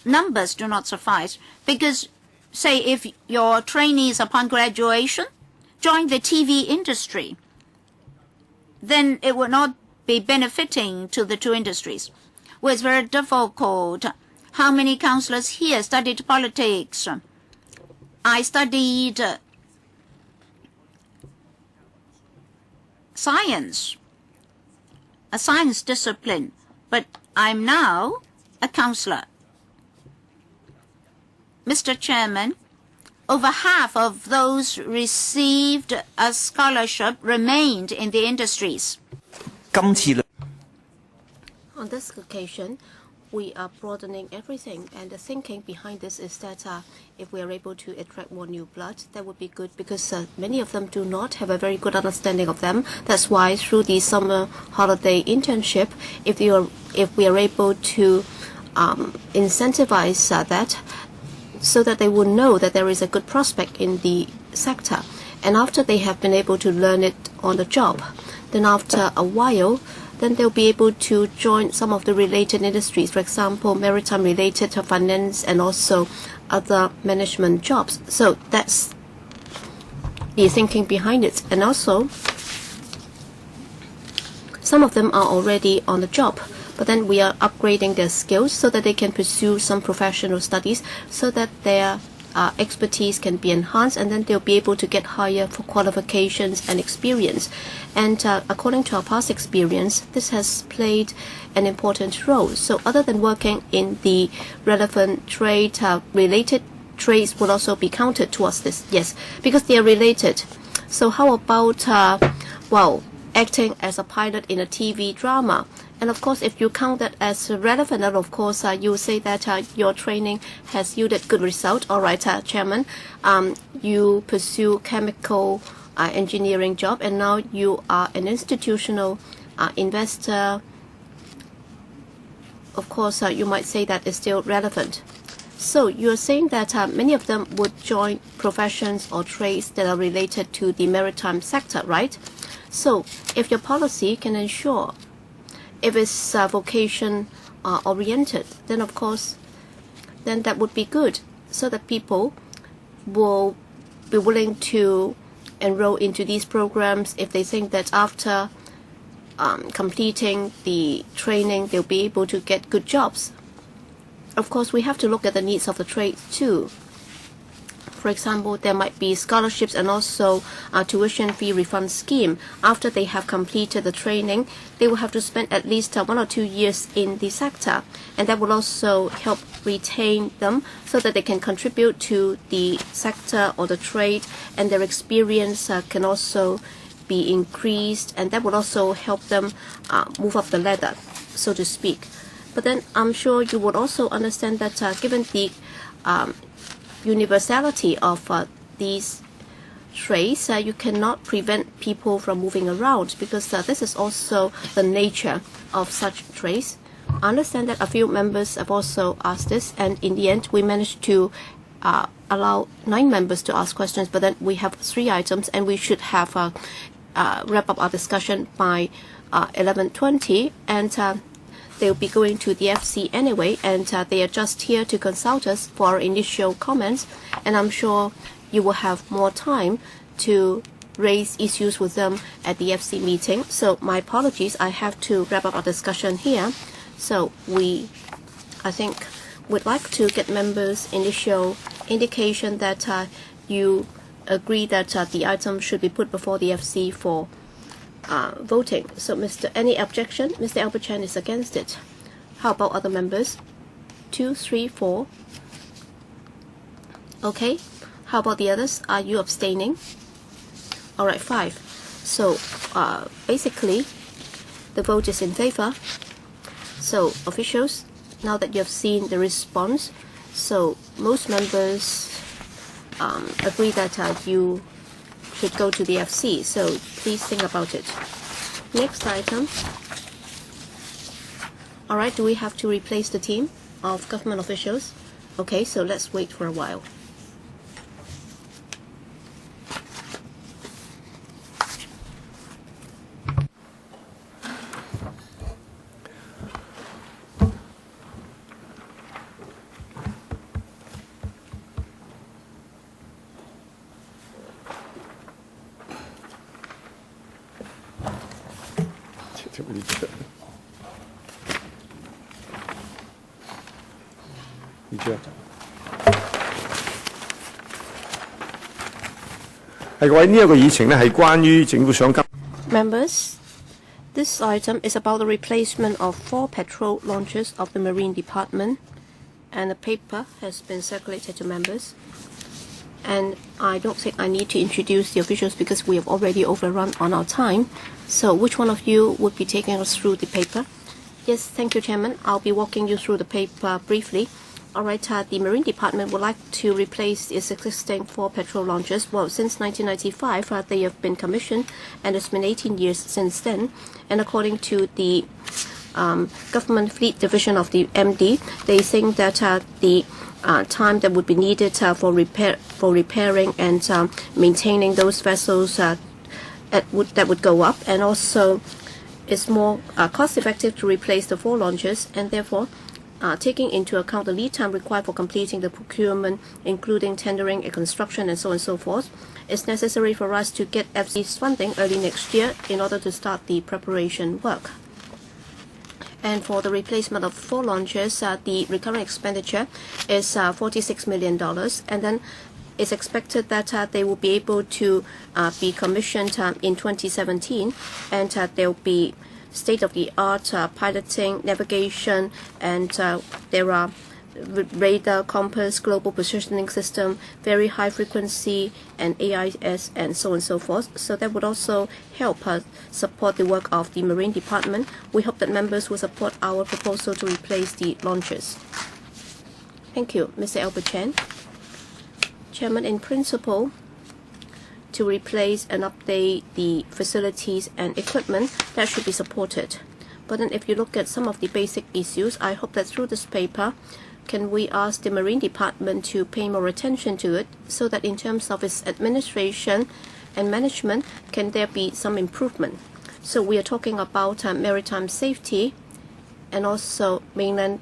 A: Numbers do not suffice because, say, if your trainees upon graduation join the TV industry, then it would not be benefiting to the two industries. Well, it's very difficult. How many councillors here studied politics? I studied science, a science discipline, but I'm now a councillor. Mr. Chairman, over half of those received a scholarship remained in the industries.
B: On this occasion, we are broadening everything, and the thinking behind this is that if we are able to attract more new blood, that would be good, because many of them do not have a very good understanding of them. That's why through the summer holiday internship, if we are able to incentivize that, so that they will know that there is a good prospect in the sector, and after they have been able to learn it on the job, then after a while, then they'll be able to join some of the related industries, for example, maritime related to finance and also other management jobs. So that's the thinking behind it. And also, some of them are already on the job, but then we are upgrading their skills so that they can pursue some professional studies so that their expertise can be enhanced, and then they'll be able to get higher for qualifications and experience. And according to our past experience, this has played an important role. So other than working in the relevant trade, related trades will also be counted towards this. Yes, because they are related. So how about, acting as a pilot in a TV drama? And of course, if you count that as relevant, then of course you say that your training has yielded good result. All right, Chairman, you pursue chemical engineering job, and now you are an institutional investor. Of course, you might say that is still relevant. So you are saying that many of them would join professions or trades that are related to the maritime sector, right? So if your policy can ensure if it's vocation oriented, then of course, then that would be good, so that people will be willing to enroll into these programs if they think that after completing the training, they'll be able to get good jobs. Of course, we have to look at the needs of the trade too. For example, there might be scholarships and also a tuition fee refund scheme. After they have completed the training, they will have to spend at least 1 or 2 years in the sector, and that will also help retain them so that they can contribute to the sector or the trade, and their experience can also be increased, and that will also help them move up the ladder, so to speak. But then I'm sure you would also understand that given the universality of these trades, you cannot prevent people from moving around, because this is also the nature of such trades. I understand that a few members have also asked this, and in the end we managed to allow 9 members to ask questions, but then we have 3 items and we should have wrap up our discussion by 11:20, and they'll be going to the FC anyway, and they are just here to consult us for our initial comments, and I'm sure you will have more time to raise issues with them at the FC meeting. So my apologies, I have to wrap up our discussion here. So I think we'd like to get members' initial indication that you agree that the item should be put before the FC for voting. So any objection? Mr. Albert Chan is against it. How about other members? 2, 3, 4. Okay. How about the others? Are you abstaining? All right, 5. So basically, the vote is in favor. So officials, now that you have seen the response, so most members agree that you should go to the FC, so please think about it. Next item. Alright, do we have to replace the team of government officials? Okay, so let's wait for a while. Members, this item is about the replacement of 4 patrol launches of the Marine Department, and the paper has been circulated to members. And I don't think I need to introduce the officials because we have already overrun on our time. So which one of you would be taking us through the paper? Yes, thank you, Chairman. I'll be walking you through the paper briefly. All right, the Marine Department would like to replace its existing 4 patrol launches. Well, since 1995, they have been commissioned, and it's been 18 years since then. And according to the Government Fleet Division of the MD, they think that the time that would be needed for repairing and maintaining those vessels that would go up, and also it's more cost-effective to replace the 4 launches, and therefore taking into account the lead time required for completing the procurement, including tendering and construction and so on and so forth, it's necessary for us to get FC's funding early next year in order to start the preparation work. And for the replacement of 4 launches, the recurring expenditure is $46 million, and then it's expected that they will be able to be commissioned in 2017, and there will be state-of-the-art piloting, navigation, and there are radar, compass, global positioning system, very high frequency, and AIS, and so on and so forth. So that would also help support the work of the Marine Department. We hope that members will support our proposal to replace the launches. Thank you, Mr. Albert Chan. Chairman, in principle, to replace and update the facilities and equipment, that should be supported. But then if you look at some of the basic issues, I hope that through this paper, can we ask the Marine Department to pay more attention to it, so that in terms of its administration and management, can there be some improvement? So we are talking about maritime safety and also mainland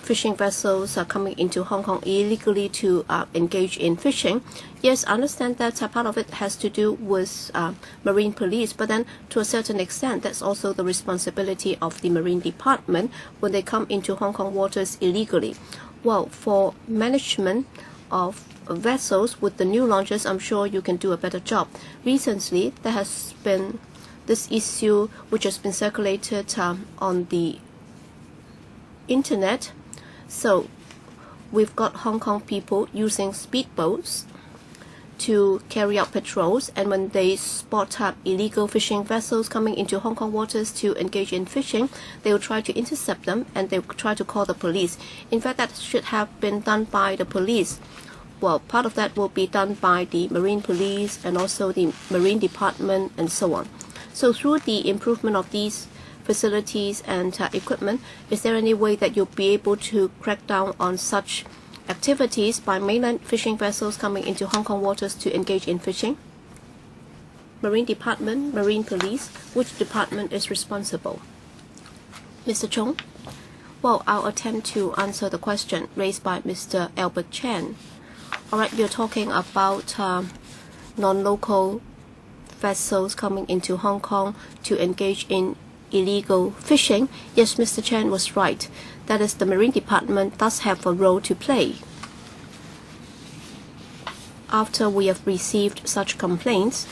B: fishing vessels are coming into Hong Kong illegally to engage in fishing. Yes, I understand that part of it has to do with Marine Police, but then to a certain extent, that's also the responsibility of the Marine Department when they come into Hong Kong waters illegally. Well, for management of vessels with the new launches, I'm sure you can do a better job. Recently, there has been this issue which has been circulated on the internet. So we've got Hong Kong people using speedboats to carry out patrols, and when they spot illegal fishing vessels coming into Hong Kong waters to engage in fishing, they will try to intercept them and they will try to call the police. In fact, that should have been done by the police. Well, part of that will be done by the Marine Police and also the Marine Department and so on. So through the improvement of these facilities and equipment, is there any way that you'll be able to crack down on such activities by mainland fishing vessels coming into Hong Kong waters to engage in fishing? Marine Department, Marine Police, which department is responsible? Mr. Chung? Well, I'll attempt to answer the question raised by Mr. Albert Chan. All right, you're talking about non-local vessels coming into Hong Kong to engage in illegal fishing. Yes, Mr. Chan was right. That is, the Marine Department does have a role to play. After we have received such complaints,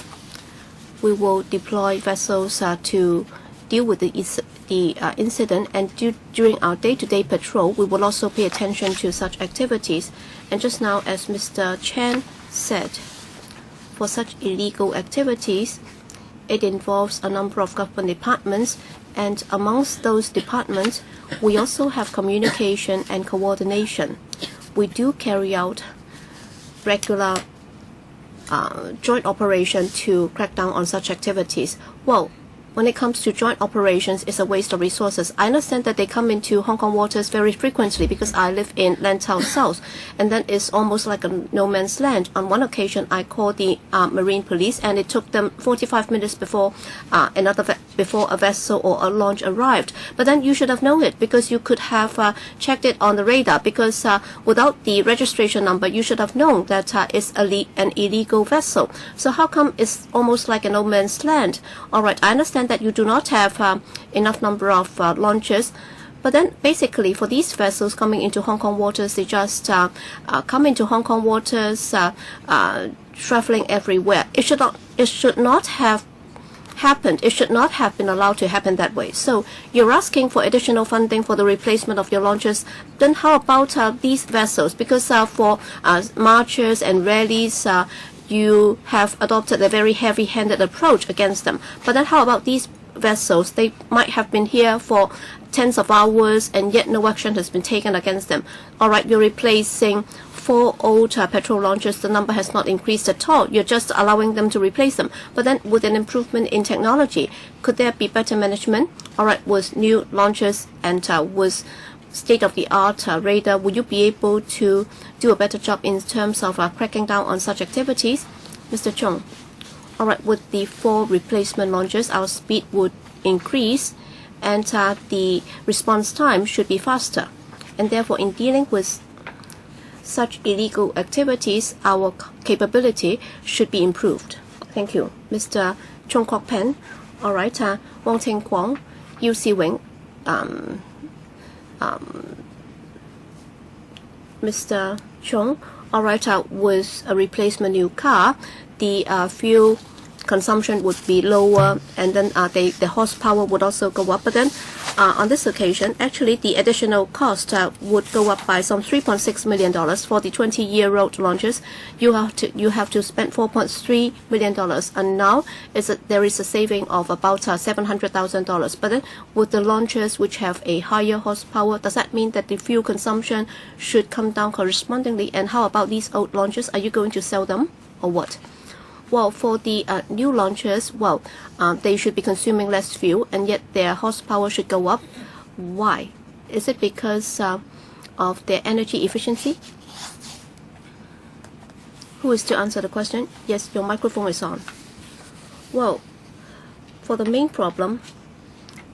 B: we will deploy vessels to deal with the incident, and during our day-to-day patrol, we will also pay attention to such activities. And just now, as Mr. Chan said, for such illegal activities, it involves a number of government departments, and amongst those departments, we also have communication and coordination. We do carry out regular joint operation to crack down on such activities. Well, when it comes to joint operations, it's a waste of resources. I understand that they come into Hong Kong waters very frequently because I live in Lantau South, and then it's almost like a no man's land. On one occasion, I called the Marine Police, and it took them 45 minutes before before a vessel or a launch arrived. But then you should have known it because you could have checked it on the radar, because without the registration number, you should have known that it's an illegal vessel. So how come it's almost like a no man's land? All right, I understand that you do not have enough number of launches, but then basically for these vessels coming into Hong Kong waters, they just come into Hong Kong waters traveling everywhere. It should not have happened. It should not have been allowed to happen that way. So you're asking for additional funding for the replacement of your launches. Then how about these vessels? Because for marches and rallies, you have adopted a very heavy-handed approach against them. But then how about these vessels? They might have been here for tens of hours and yet no action has been taken against them. All right, you're replacing 4 old patrol launches. The number has not increased at all. You're just allowing them to replace them. But then with an improvement in technology, could there be better management? All right, with new launches and with state-of-the-art radar, would you be able to do a better job in terms of cracking down on such activities? Mr. Chung? All right, with the 4 replacement launches, our speed would increase and the response time should be faster. And therefore, in dealing with such illegal activities, our capability should be improved. Thank you. Mr. Chung Kok Pen. All right, Wong Ting Kwong, Yu Si Wing, Mr. Chung, all right, with a replacement new car, the fuel consumption would be lower, and then the horsepower would also go up. But then on this occasion, actually the additional cost would go up by some $3.6 million. For the 20-year-old launches, you have to spend $4.3 million, and now there is a saving of about $700,000. But then with the launches which have a higher horsepower, does that mean that the fuel consumption should come down correspondingly? And how about these old launches? Are you going to sell them or what? Well, for the new launches, well, they should be consuming less fuel, and yet their horsepower should go up. Why? Is it because of their energy efficiency? Who is to answer the question? Yes, your microphone is on. Well, for the main problem,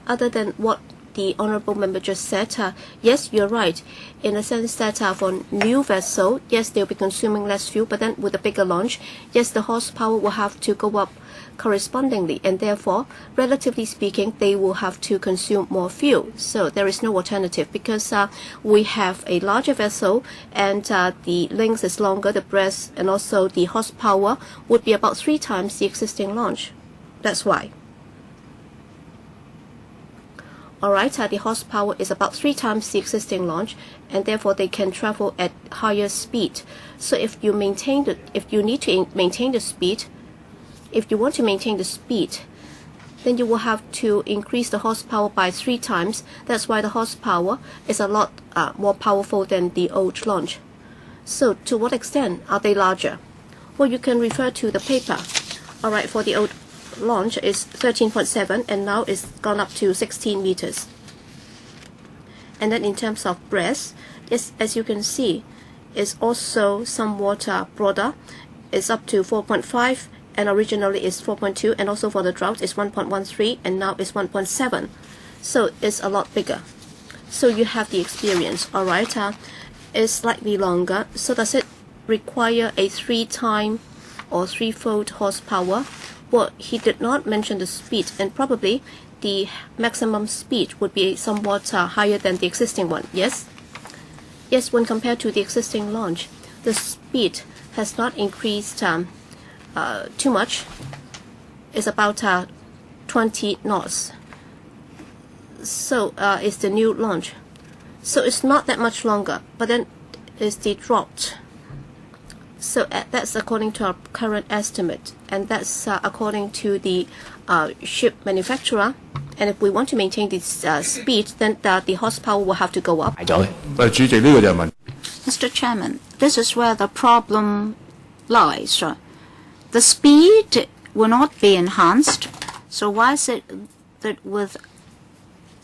B: other than what the honourable member just said, yes, you're right, in the sense that for new vessel, yes, they'll be consuming less fuel, but then with a bigger launch, yes, the horsepower will have to go up correspondingly, and therefore, relatively speaking, they will have to consume more fuel. So there is no alternative, because we have a larger vessel, and the length is longer, the breadth, and also the horsepower would be about 3 times the existing launch. That's why. Alright, the horsepower is about 3 times the existing launch, and therefore they can travel at higher speed. So if you need to maintain the speed, if you want to maintain the speed, then you will have to increase the horsepower by 3 times. That's why the horsepower is a lot more powerful than the old launch. So to what extent are they larger? Well, you can refer to the paper. Alright, for the old launch is 13.7, and now it's gone up to 16 meters. And then in terms of breadth, as you can see, it's also somewhat broader. It's up to 4.5, and originally it's 4.2, and also for the draught it's 1.13, and now it's 1.7. So it's a lot bigger. So you have the experience. Alright, it's slightly longer. So does it require a 3-time or 3-fold horsepower? Well, he did not mention the speed, and probably the maximum speed would be somewhat higher than the existing one. Yes? Yes, when compared to the existing launch, the speed has not increased too much. It's about 20 knots. So it's the new launch. So it's not that much longer, but then it's the draught. So that's according to our current estimate, and that's according to the ship manufacturer. And if we want to maintain this speed, then the horsepower will have to go up.
A: Mr. Chairman, this is where the problem lies. The speed will not be enhanced, so why is it that with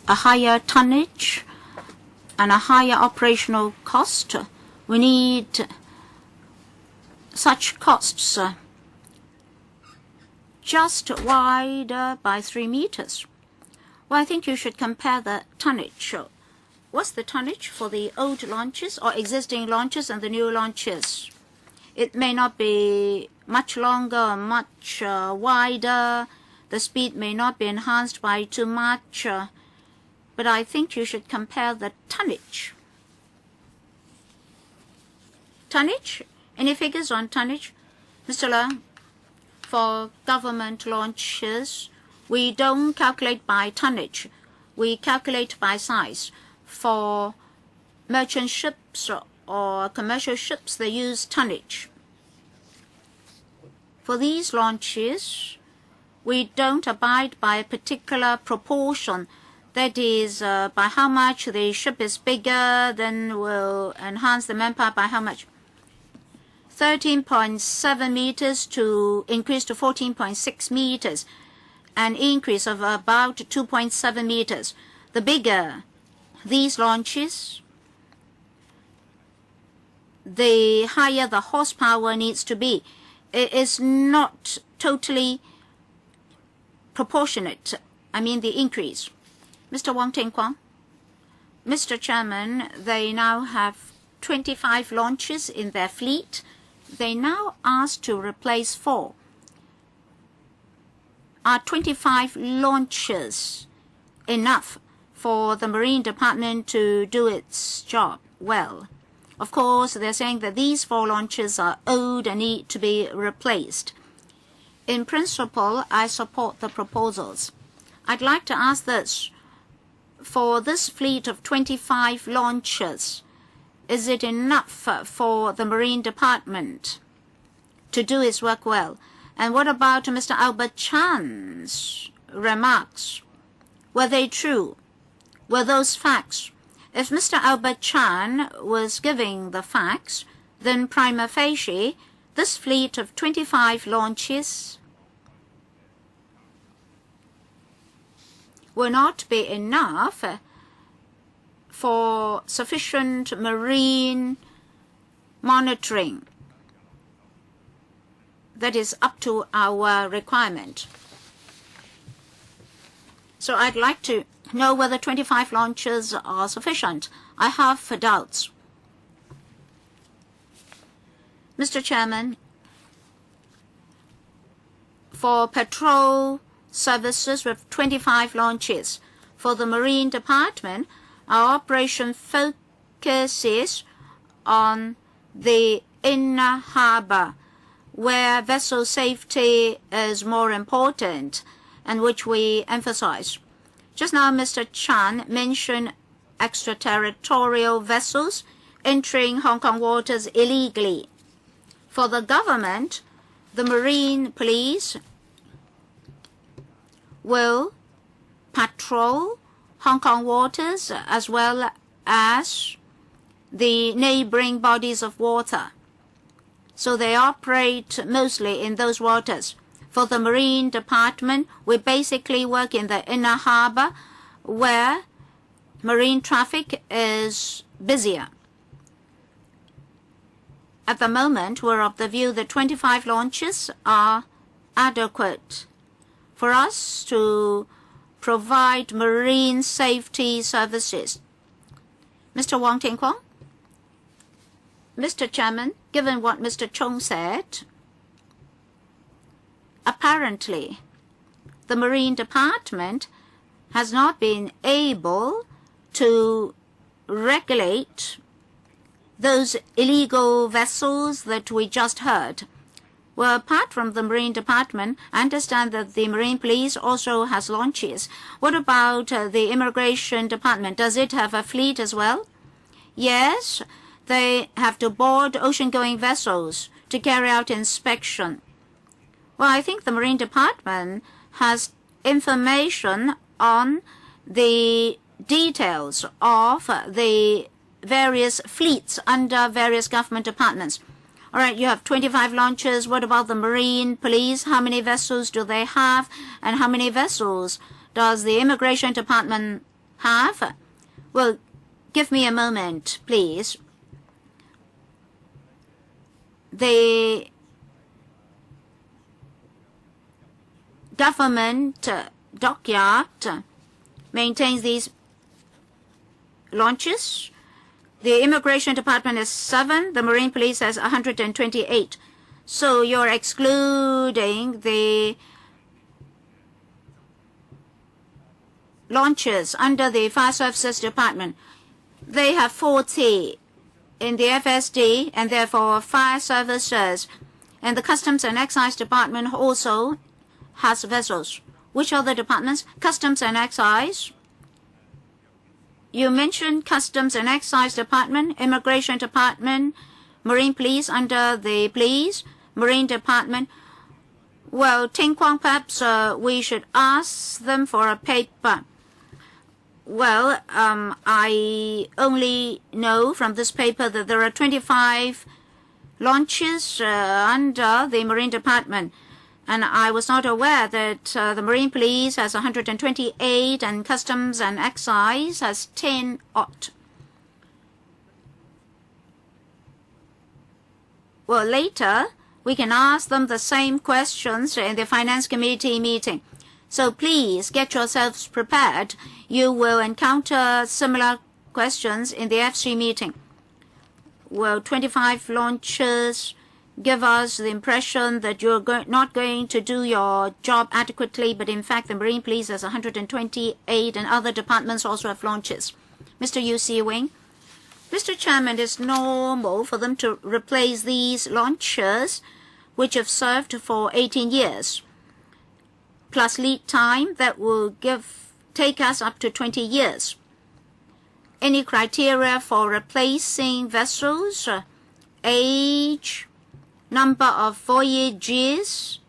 A: a higher tonnage and a higher operational cost, we need such costs just wider by 3 meters? Well, I think you should compare the tonnage. What's the tonnage for the old launches or existing launches and the new launches? It may not be much longer or much wider. The speed may not be enhanced by too much, but I think you should compare the tonnage. Tonnage? Any figures on tonnage? Mr. Leung, for government launches, we don't calculate by tonnage. We calculate by size. For merchant ships or commercial ships, they use tonnage. For these launches, we don't abide by a particular proportion. That is, by how much the ship is bigger, then we'll enhance the manpower by how much. 13.7 meters to increase to 14.6 meters, an increase of about 2.7 meters. The bigger these launches, the higher the horsepower needs to be. It is not totally proportionate. I mean the increase. Mr. Wong Ting Kwang. Mr. Chairman, they now have 25 launches in their fleet. They now ask to replace 4. Are 25 launches enough for the Marine Department to do its job well? Of course, they're saying that these 4 launches are old and need to be replaced. In principle, I support the proposals. I'd like to ask this. For this fleet of 25 launches, is it enough for the Marine Department to do its work well? And what about Mr. Albert Chan's remarks? Were they true? Were those facts? If Mr. Albert Chan was giving the facts, then prima facie, this fleet of 25 launches will not be enough for sufficient marine monitoring that is up to our requirement. So I'd like to know whether 25 launches are sufficient. I have doubts. Mr. Chairman, for patrol services with 25 launches, for the Marine Department, our operation focuses on the inner harbor, where vessel safety is more important and which we emphasize. Just now, Mr. Chan mentioned extraterritorial vessels entering Hong Kong waters illegally. For the government, the Marine Police will patrol Hong Kong waters as well as the neighboring bodies of water. So they operate mostly in those waters. For the Marine Department, we basically work in the inner harbor where marine traffic is busier. At the moment, we're of the view that 25 launches are adequate for us to provide marine safety services. Mr. Wong Ting Kwong? Mr. Chairman, given what Mr. Chung said, apparently the Marine Department has not been able to regulate those illegal vessels that we just heard. Well, apart from the Marine Department, I understand that the Marine Police also has launches. What about the Immigration Department? Does it have a fleet as well? Yes, they have to board ocean-going vessels to carry out inspection. Well, I think the Marine Department has information on the details of the various fleets under various government departments. All right, you have 25 launches. What about the Marine Police? How many vessels do they have? And how many vessels does the Immigration Department have? Well, give me a moment, please. The government dockyard maintains these launches. The Immigration Department is 7. The Marine Police has 128. So you're excluding the launches under the Fire Services Department. They have 40 in the FSD and therefore Fire Services. And the Customs and Excise Department also has vessels. Which other departments? Customs and Excise. You mentioned Customs and Excise Department, Immigration Department, Marine Police under the Police, Marine Department. Well, Ting Kwong, perhaps we should ask them for a paper. Well, I only know from this paper that there are 25 launches under the Marine Department. And I was not aware that the Marine Police has 128 and Customs and Excise has 10 odd. Well, later, we can ask them the same questions in the Finance Committee meeting. So please get yourselves prepared. You will encounter similar questions in the FC meeting. Well, 25 launches give us the impression that you're not going to do your job adequately, but in fact the Marine Police has 128 and other departments also have launches. Mr. Yu Si Wing? Mr. Chairman, it's normal for them to replace these launches which have served for 18 years, plus lead time that will take us up to 20 years. Any criteria for replacing vessels? Age, number of voyages,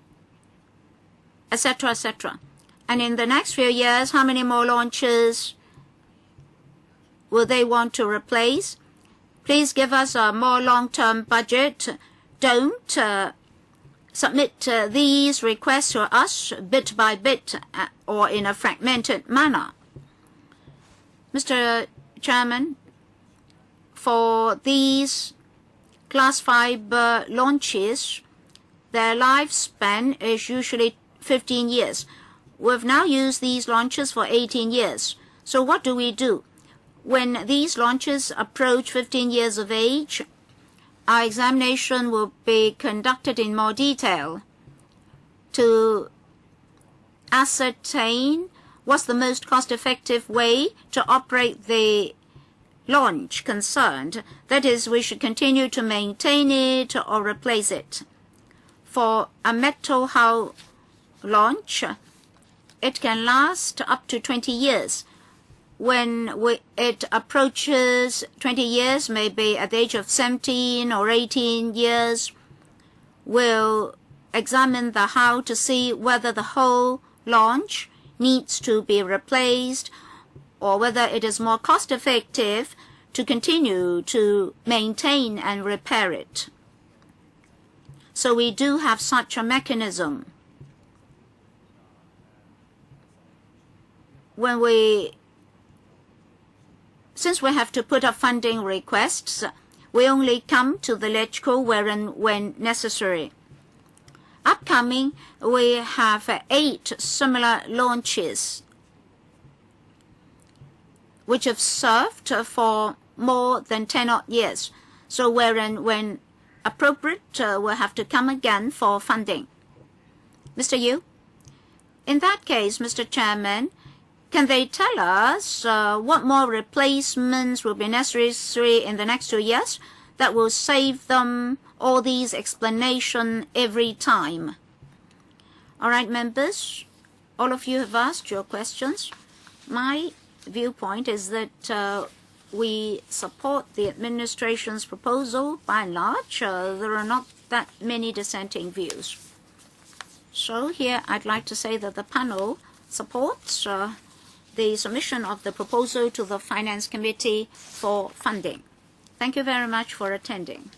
A: etc., etc. And in the next few years, how many more launches will they want to replace? Please give us a more long-term budget. Don't submit these requests to us bit by bit or in a fragmented manner. Mr. Chairman, for these glass fiber launches, their lifespan is usually 15 years. We've now used these launches for 18 years. So what do we do? When these launches approach 15 years of age, our examination will be conducted in more detail to ascertain what's the most cost-effective way to operate the launch concerned. That is, we should continue to maintain it or replace it. For a metal hull launch, it can last up to 20 years. When it approaches 20 years, maybe at the age of 17 or 18 years, we'll examine the hull to see whether the whole launch needs to be replaced or whether it is more cost-effective to continue to maintain and repair it. So we do have such a mechanism. Since we have to put up funding requests, we only come to the LegCo when necessary. Upcoming, we have 8 similar launches which have served for more than 10 odd years. So when appropriate, we'll have to come again for funding. Mr. Yu? In that case, Mr. Chairman, can they tell us what more replacements will be necessary in the next 2 years that will save them all these explanations every time? All right, members, all of you have asked your questions. My viewpoint is that we support the administration's proposal by and large. There are not that many dissenting views. So here I'd like to say that the panel supports the submission of the proposal to the Finance Committee for funding. Thank you very much for attending.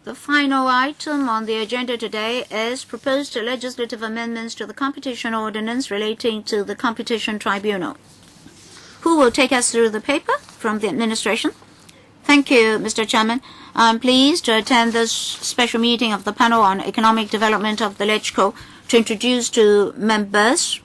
A: The final item on the agenda today is proposed legislative amendments to the competition ordinance relating to the competition tribunal. Who will take us through the paper from the administration? Thank you, Mr. Chairman. I'm pleased to attend this special meeting of the panel on economic development of the LegCo to introduce to members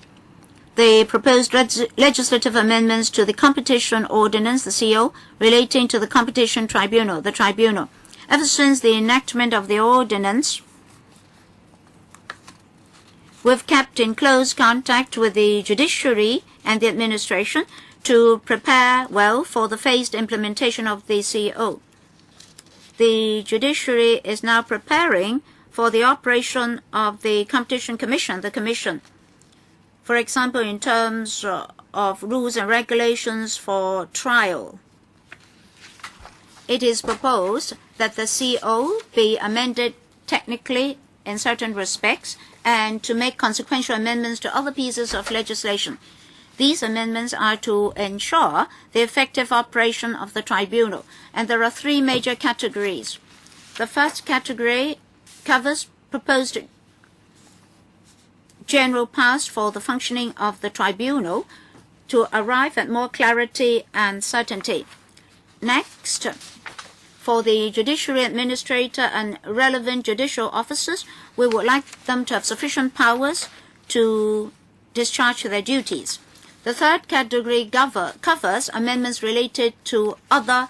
A: the proposed legislative amendments to the competition ordinance, the CO, relating to the competition tribunal, the tribunal. Ever since the enactment of the ordinance, we've kept in close contact with the judiciary and the administration to prepare well for the phased implementation of the CO. The judiciary is now preparing for the operation of the Competition Commission, the Commission. For example, in terms of rules and regulations for trial. It is proposed that the CO be amended technically in certain respects and to make consequential amendments to other pieces of legislation. These amendments are to ensure the effective operation of the tribunal, and there are 3 major categories. The first category covers proposed general powers for the functioning of the tribunal to arrive at more clarity and certainty. Next, for the judiciary administrator and relevant judicial officers, we would like them to have sufficient powers to discharge their duties. The third category covers amendments related to other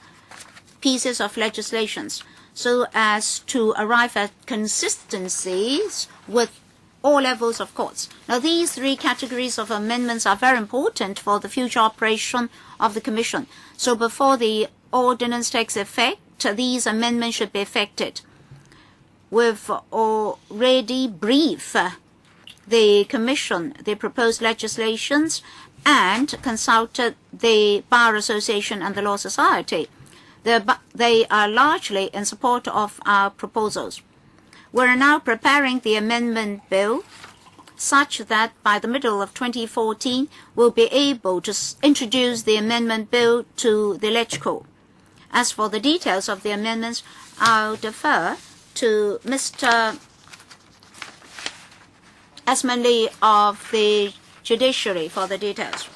A: pieces of legislation, so as to arrive at consistencies with all levels of courts. Now, these 3 categories of amendments are very important for the future operation of the Commission. So before the ordinance takes effect, these amendments should be effected. We've already briefed the Commission, the proposed legislations, and consulted the Bar Association and the Law Society. They are largely in support of our proposals. We're now preparing the amendment bill such that by the middle of 2014, we'll be able to introduce the amendment bill to the LegCo. As for the details of the amendments, I'll defer to Mr. Esmond Lee of the Judiciary for the details.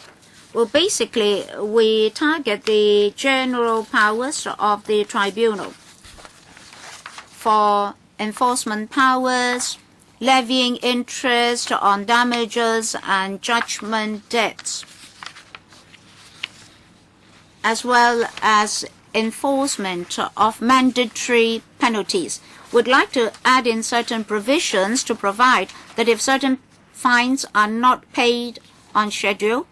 A: Well, basically, we target the general powers of the tribunal for enforcement powers, levying interest on damages and judgment debts, as well as enforcement of mandatory penalties. We'd like to add in certain provisions to provide that if certain fines are not paid on schedule,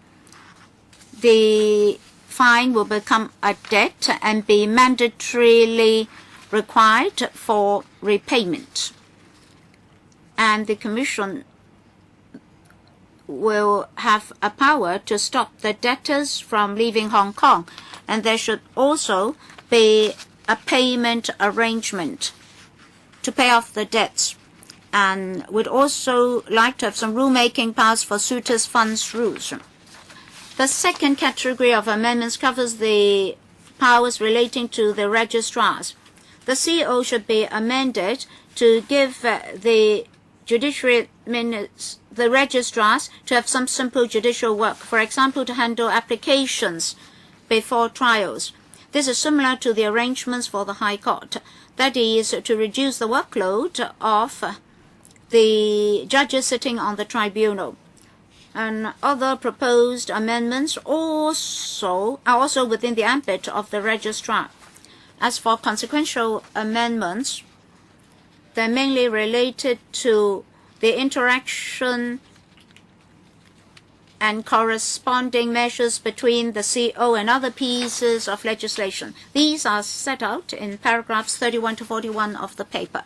A: the fine will become a debt and be mandatorily required for repayment. And the Commission will have a power to stop the debtors from leaving Hong Kong. And there should also be a payment arrangement to pay off the debts. And we'd also like to have some rulemaking powers for suitors' funds rules. The second category of amendments covers the powers relating to the registrars. The CEO should be amended to give the judiciary minutes, the registrars, to have some simple judicial work, for example, to handle applications before trials. This is similar to the arrangements for the High Court. That is, to reduce the workload of the judges sitting on the tribunal. And other proposed amendments are also within the ambit of the registrar. As for consequential amendments, they're mainly related to the interaction and corresponding measures between the CO and other pieces of legislation. These are set out in paragraphs 31 to 41 of the paper.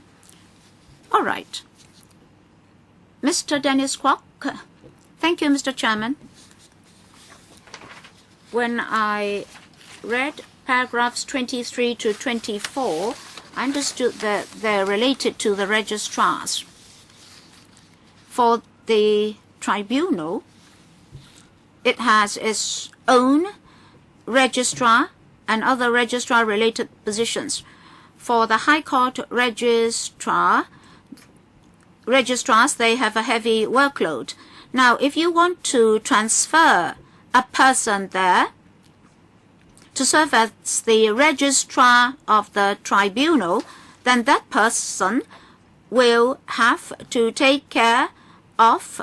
A: All right. Mr. Dennis Kwok. Thank you, Mr. Chairman. When I read paragraphs 23 to 24, I understood that they're related to the registrars. For the tribunal, it has its own registrar and other registrar-related positions. For the High Court registrars, they have a heavy workload. Now, if you want to transfer a person there to serve as the registrar of the tribunal, then that person will have to take care of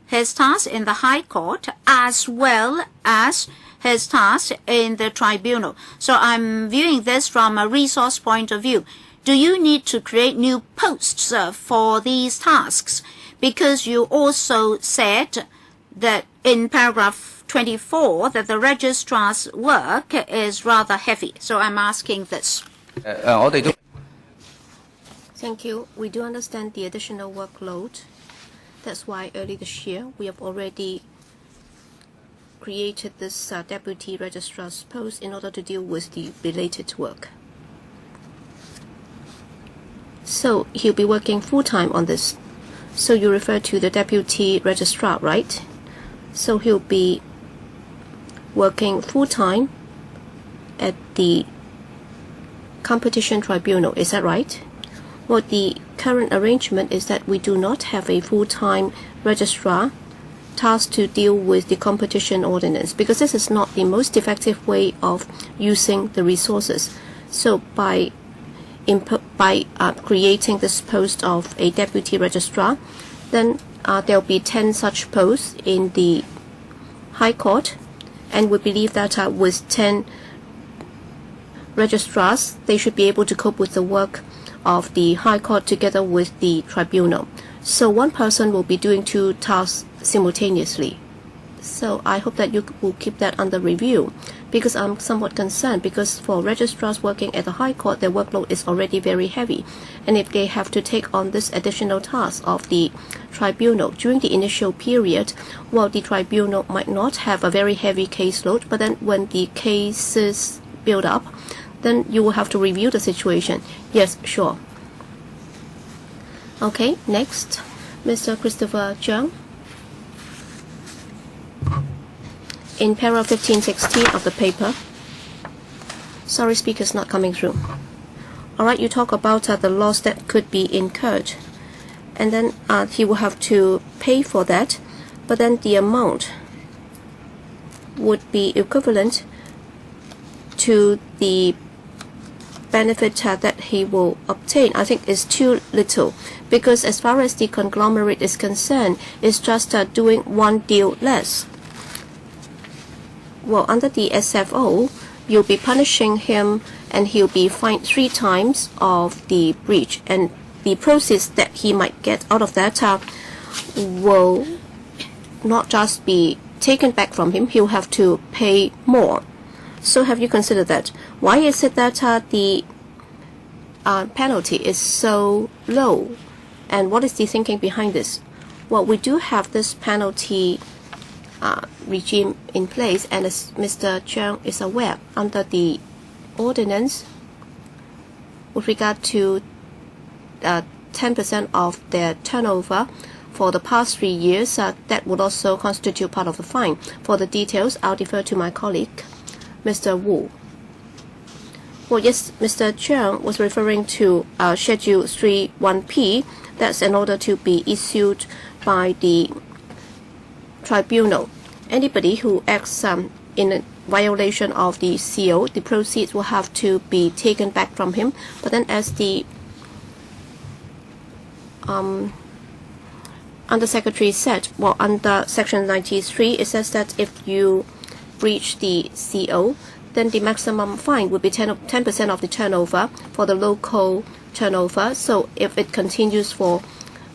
A: his task in the High Court as well as his task in the tribunal. So I'm viewing this from a resource point of view. Do you need to create new posts for these tasks? Because you also said that in paragraph 24 that the registrar's work is rather heavy. So I'm asking this.
B: Thank you. We do understand the additional workload. That's why early this year we have already created this deputy registrar's post in order to deal with the related work. So he'll be working full-time on this. So you refer to the deputy registrar, right? So he'll be working full-time at the competition tribunal, is that right? Well, the current arrangement is that we do not have a full-time registrar tasked to deal with the competition ordinance, because this is not the most effective way of using the resources. So by creating this post of a deputy registrar, then there will be 10 such posts in the High Court, and we believe that with 10 registrars, they should be able to cope with the work of the High Court together with the tribunal. So one person will be doing 2 tasks simultaneously. So I hope that you will keep that under review, because I'm somewhat concerned, because for registrars working at the High Court, their workload is already very heavy. And if they have to take on this additional task of the tribunal during the initial period, well, the tribunal might not have a very heavy caseload, but then when the cases build up, then you will have to review the situation. Yes, sure. Okay, next, Mr. Christopher Cheung. In paragraph 1516 of the paper. Sorry, speaker's not coming through. Alright, you talk about the loss that could be incurred. And then he will have to pay for that, but then the amount would be equivalent to the benefit that he will obtain. I think is too little, because as far as the conglomerate is concerned, it's just doing one deal less. Well, under the SFO, you'll be punishing him and he'll be fined 3 times of the breach, and the proceeds that he might get out of that will not just be taken back from him, he'll have to pay more. So have you considered that? Why is it that the penalty is so low, and what is the thinking behind this? Well, we do have this penalty regime in place, and as Mr. Cheung is aware, under the ordinance with regard to 10% of their turnover for the past 3 years, that would also constitute part of the fine. For the details, I'll defer to my colleague, Mr. Wu. Well, yes, Mr. Cheung was referring to Schedule 3.1p. That's an order to be issued by the tribunal. Anybody who acts in a violation of the CO, the proceeds will have to be taken back from him. But then, as the Undersecretary said, well, under Section 93, it says that if you breach the CO, then the maximum fine would be 10% of the turnover for the local turnover. So if it continues for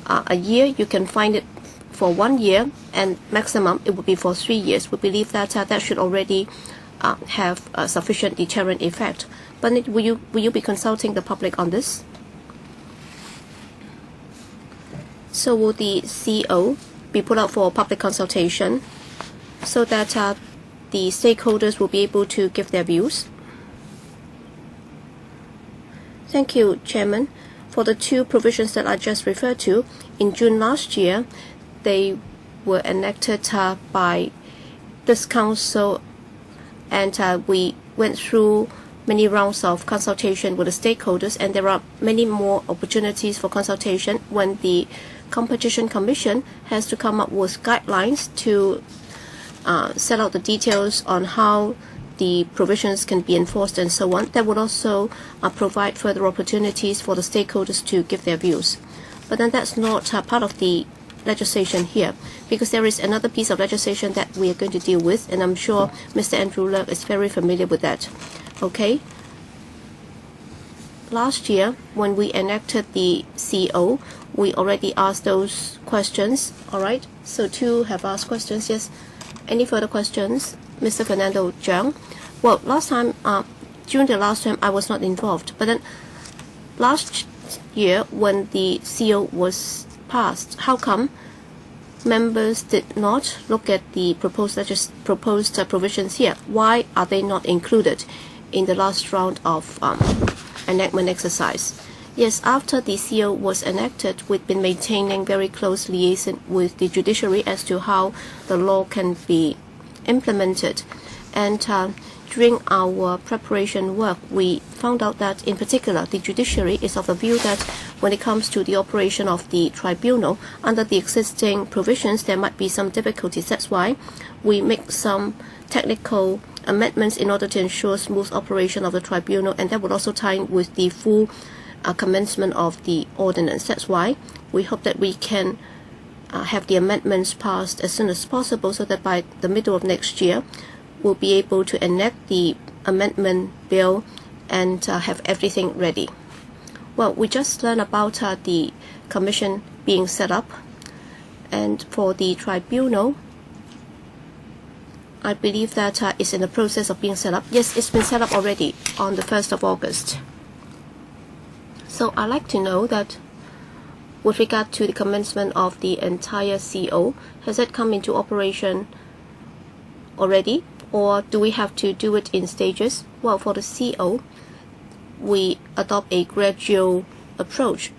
B: a year, you can fine it for 1 year, and maximum it would be for 3 years. We believe that that should already have a sufficient deterrent effect. But will you be consulting the public on this? So will the CO be put out for public consultation so that the stakeholders will be able to give their views? Thank you, Chairman. For the 2 provisions that I just referred to, in June last year, they were enacted by this council, and we went through many rounds of consultation with the stakeholders, and there are many more opportunities for consultation when the Competition Commission has to come up with guidelines to set out the details on how the provisions can be enforced and so on. That would also provide further opportunities for the stakeholders to give their views. But then that's not part of the legislation here, because there is another piece of legislation that we are going to deal with, and I'm sure Mr. Andrew Leung is very familiar with that. Okay. Last year, when we enacted the CO, we already asked those questions. All right. So 2 have asked questions. Yes. Any further questions? Mr. Fernando Cheung. Well, last time, during the last term, I was not involved. But then last year, when the CO was passed, how come members did not look at the proposed provisions here? Why are they not included in the last round of enactment exercise? Yes, after the CO was enacted, we've been maintaining very close liaison with the judiciary as to how the law can be implemented. And during our preparation work, we found out that, in particular, the judiciary is of the view that when it comes to the operation of the tribunal, under the existing provisions, there might be some difficulties. That's why we make some technical amendments in order to ensure smooth operation of the tribunal, and that would also tie in with the full commencement of the ordinance. That's why we hope that we can have the amendments passed as soon as possible, so that by the middle of next year, we'll be able to enact the amendment bill and have everything ready. Well, we just learned about the commission being set up, and for the tribunal, I believe that it's in the process of being set up. Yes, it's been set up already on the 1st of August. So I'd like to know that with regard to the commencement of the entire CO, has it come into operation already, or do we have to do it in stages? Well, for the CO, we adopt a gradual approach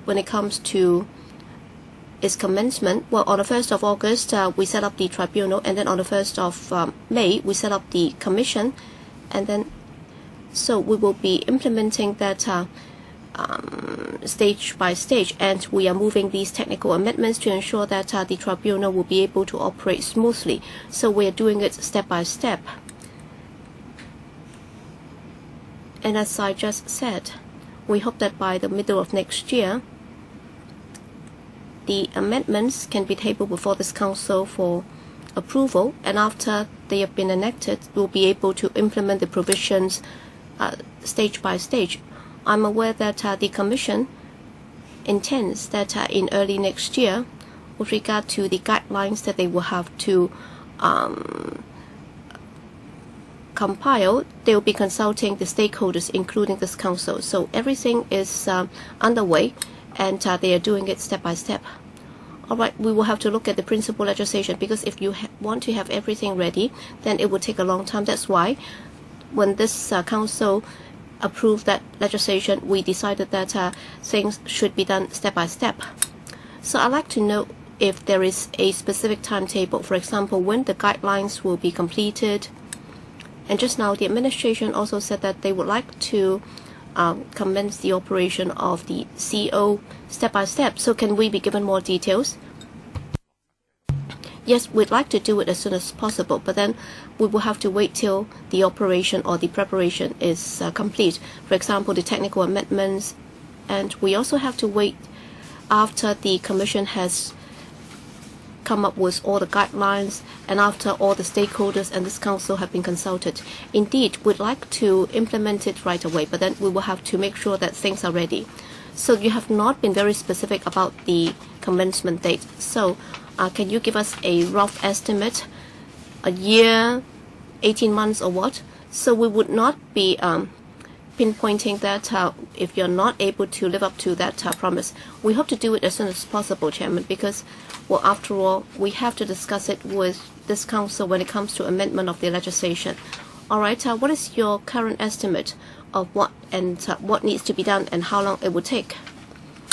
B: when it comes to its commencement. Well, on the 1st of August, we set up the tribunal, and then on the 1st of May, we set up the commission, and then so we will be implementing that stage by stage, and we are moving these technical amendments to ensure that the tribunal will be able to operate smoothly. So we are doing it step by step. And as I just said, we hope that by the middle of next year, the amendments can be tabled before this council for approval, and after they have been enacted, we'll be able to implement the provisions stage by stage. I'm aware that the Commission intends that in early next year, with regard to the guidelines that they will have to compile, they will be consulting the stakeholders, including this council. So everything is underway, and they are doing it step by step. All right, we will have to look at the principal legislation, because if you want to have everything ready, then it will take a long time. That's why when this council approved that legislation, we decided that things should be done step by step. So I'd like to know if there is a specific timetable, for example, when the guidelines will be completed. And just now, the administration also said that they would like to commence the operation of the CO step by step. So can we be given more details? Yes, we'd like to do it as soon as possible, but then we will have to wait till the operation or the preparation is complete. For example, the technical amendments, and we also have to wait after the Commission has come up with all the guidelines, and after all the stakeholders and this council have been consulted. Indeed, we'd like to implement it right away, but then we will have to make sure that things are ready. So you have not been very specific about the commencement date. So can you give us a rough estimate, a year, 18 months or what? So we would not be pinpointing that if you're not able to live up to that promise. We hope to do it as soon as possible, Chairman, because, well, after all, we have to discuss it with this council when it comes to amendment of the legislation. All right, what is your current estimate of what needs to be done and how long it would take?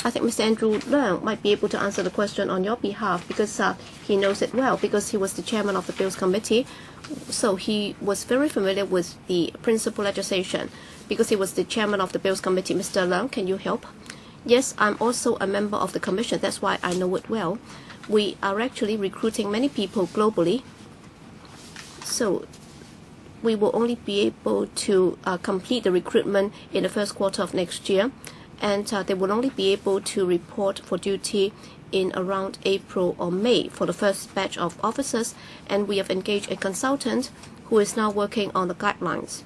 B: I think Mr. Andrew Leung might be able to answer the question on your behalf, because he knows it well, because he was the chairman of the Bills Committee. So he was very familiar with the principal legislation, because he was the chairman of the Bills Committee. Mr. Leung, can you help? Yes, I'm also a member of the Commission. That's why I know it well. We are actually recruiting many people globally. So we will only be able to complete the recruitment in the first quarter of next year. And they will only be able to report for duty in around April or May for the first batch of officers, and we have engaged a consultant who is now working on the guidelines.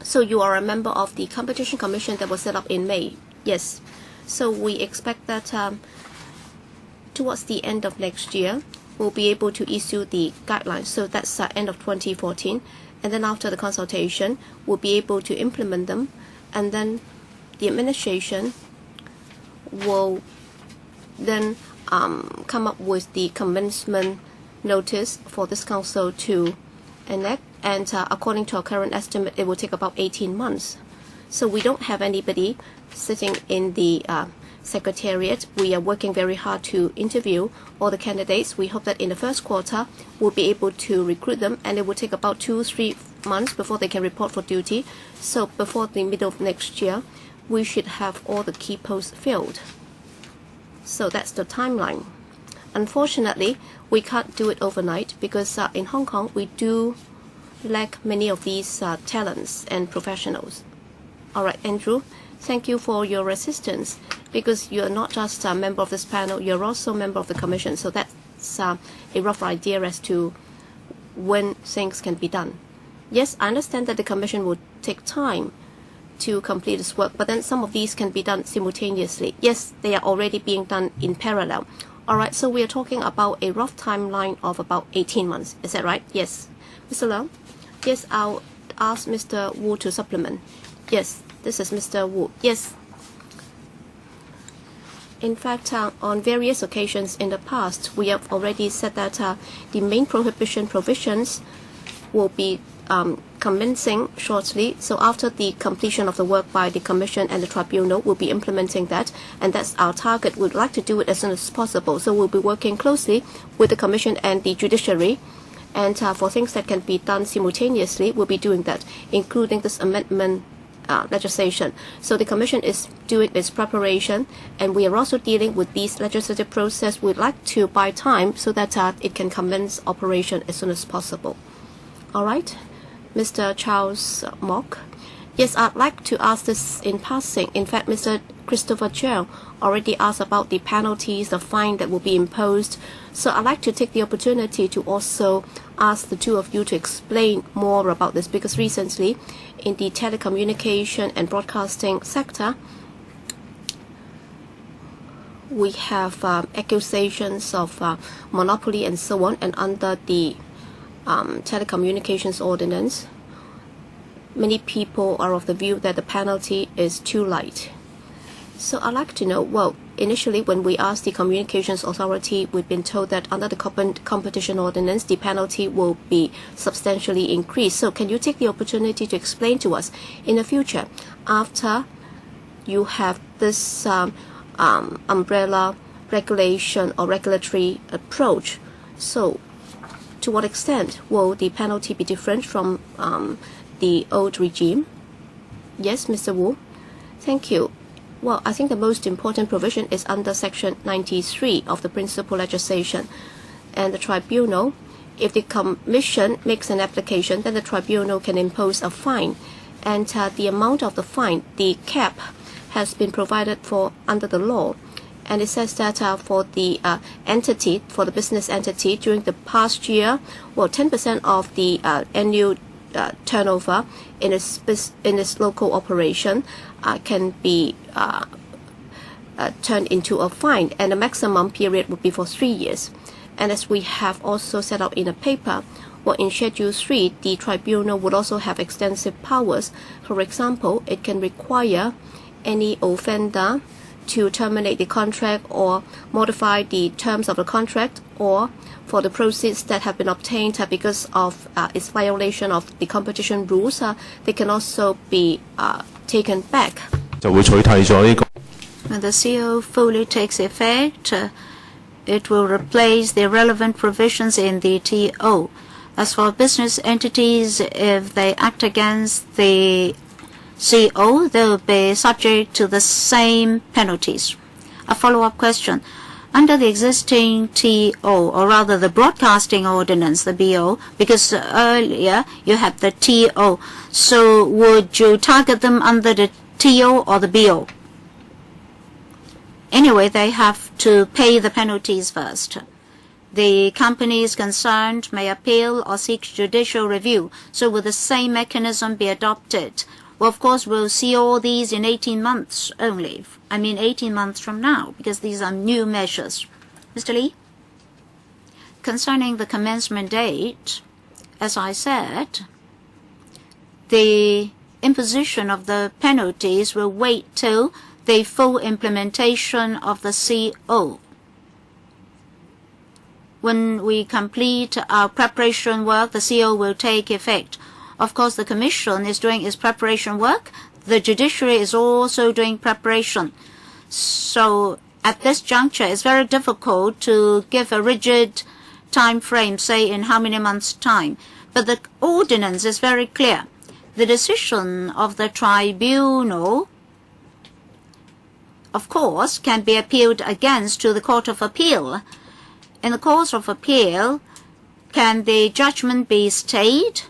B: So you are a member of the Competition Commission that was set up in May? Yes. So we expect that towards the end of next year, we'll be able to issue the guidelines. So that's end of 2014. And then after the consultation, we'll be able to implement them, and then the administration will then come up with the commencement notice for this council to enact, and according to our current estimate, it will take about 18 months. So we don't have anybody sitting in the Secretariat. We are working very hard to interview all the candidates. We hope that in the first quarter we'll be able to recruit them, and it will take about 2-3 months before they can report for duty. So before the middle of next year, we should have all the key posts filled. So that's the timeline. Unfortunately, we can't do it overnight, because in Hong Kong we do lack many of these talents and professionals. All right, Andrew, thank you for your assistance, because you're not just a member of this panel, you're also a member of the Commission. So that's a rough idea as to when things can be done. Yes, I understand that the Commission will take time to complete this work, but then some of these can be done simultaneously. Yes, they are already being done in parallel. All right, so we are talking about a rough timeline of about 18 months. Is that right? Yes. Mr. Leung? Yes, I'll ask Mr. Wu to supplement. Yes, this is Mr. Wu. Yes. In fact, on various occasions in the past, we have already said that the main prohibition provisions will be commencing shortly. So after the completion of the work by the Commission and the Tribunal, we'll be implementing that, and that's our target. We'd like to do it as soon as possible. So we'll be working closely with the Commission and the Judiciary, and for things that can be done simultaneously, we'll be doing that, including this amendment legislation. So the Commission is doing its preparation, and we are also dealing with this legislative process. We'd like to buy time so that it can commence operation as soon as possible. All right, Mr. Charles Mock. Yes, I'd like to ask this in passing. In fact, Mr. Christopher Cheung already asked about the penalties, the fine that will be imposed. So I'd like to take the opportunity to also ask the two of you to explain more about this, because recently in the telecommunication and broadcasting sector, we have accusations of monopoly and so on, and under the telecommunications ordinance, many people are of the view that the penalty is too light. So I'd like to know, well, initially when we asked the Communications Authority, we've been told that under the competition ordinance, the penalty will be substantially increased. So can you take the opportunity to explain to us in the future, after you have this umbrella regulation or regulatory approach, so to what extent will the penalty be different from the old regime? Yes, Mr. Wu. Thank you. Well, I think the most important provision is under Section 93 of the principal legislation. And the Tribunal, if the Commission makes an application, then the Tribunal can impose a fine. And the amount of the fine, the cap, has been provided for under the law. And it says that for the entity, for the business entity, during the past year, well, 10% of the annual turnover in its local operation can be turned into a fine, and the maximum period would be for 3 years. And as we have also set out in a paper, well, in Schedule 3, the Tribunal would also have extensive powers. For example, it can require any offender to terminate the contract or modify the terms of the contract, or for the proceeds that have been obtained because of its violation of the competition rules, they can also be taken back.
A: When the CO fully takes effect, it will replace the relevant provisions in the TO. As for business entities, if they act against the CO, they will be subject to the same penalties. A follow-up question. Under the existing TO, or rather the Broadcasting Ordinance, the BO, because earlier you had the TO, so would you target them under the TO or the BO? Anyway, they have to pay the penalties first. The companies concerned may appeal or seek judicial review. So will the same mechanism be adopted? Well, of course, we'll see all these in 18 months only. 18 months from now, because these are new measures. Mr. Lee? Concerning the commencement date, as I said, the imposition of the penalties will wait till the full implementation of the CO. When we complete our preparation work, the CO will take effect. Of course, the Commission is doing its preparation work. The Judiciary is also doing preparation. So at this juncture, it's very difficult to give a rigid time frame, say in how many months' time. But the ordinance is very clear. The decision of the Tribunal, of course, can be appealed against to the Court of Appeal. In the course of appeal, can the judgment be stayed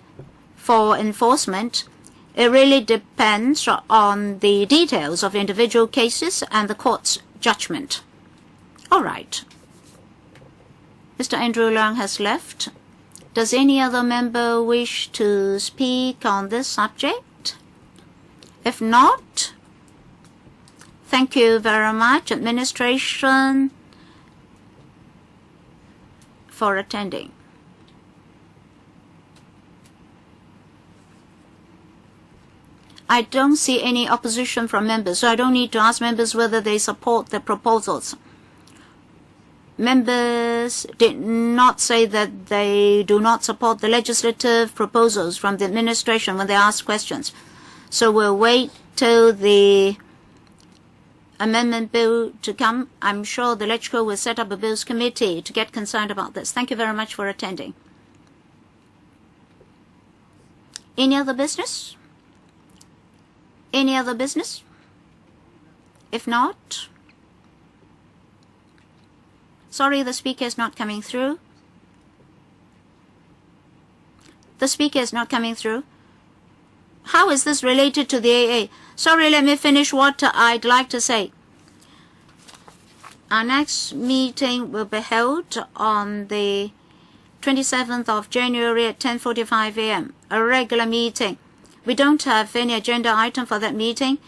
A: for enforcement? It really depends on the details of individual cases and the court's judgment. All right. Mr. Andrew Leung has left. Does any other member wish to speak on this subject? If not, thank you very much, administration, for attending. I don't see any opposition from members, so I don't need to ask members whether they support the proposals. members did not say that they do not support the legislative proposals from the administration when they ask questions. So we'll wait till the amendment bill to come. I'm sure the Legislature will set up a bills committee to get concerned about this. Thank you very much for attending. Any other business? Any other business? If not, sorry, the speaker is not coming through. The speaker is not coming through. How is this related to the AA? Sorry, let me finish what I'd like to say. Our next meeting will be held on the 27th of January at 10:45 a.m., a regular meeting. We don't have any agenda item for that meeting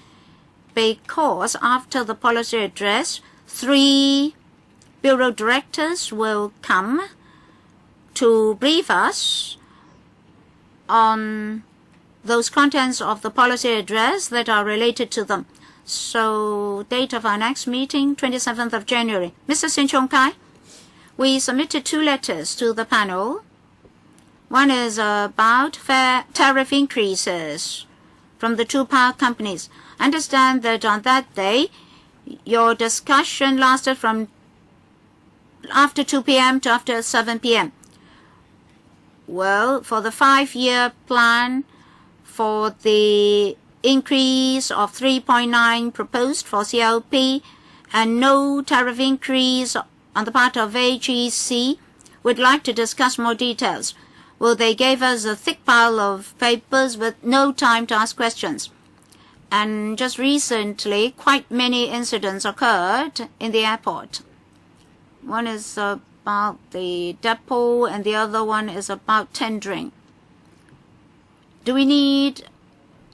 A: because after the policy address, 3 Bureau Directors will come to brief us on those contents of the policy address that are related to them. So, date of our next meeting, 27th of January. Mr. Sin Chung Kai, we submitted 2 letters to the panel. One is about fair tariff increases from the 2 power companies. I understand that on that day, your discussion lasted from after 2 p.m. to after 7 p.m. Well, for the 5-year plan, for the increase of 3.9 proposed for CLP and no tariff increase on the part of AGC, we'd like to discuss more details. Well, they gave us a thick pile of papers with no time to ask questions. And just recently, quite many incidents occurred in the airport. One is about the depot and the other one is about tendering. Do we need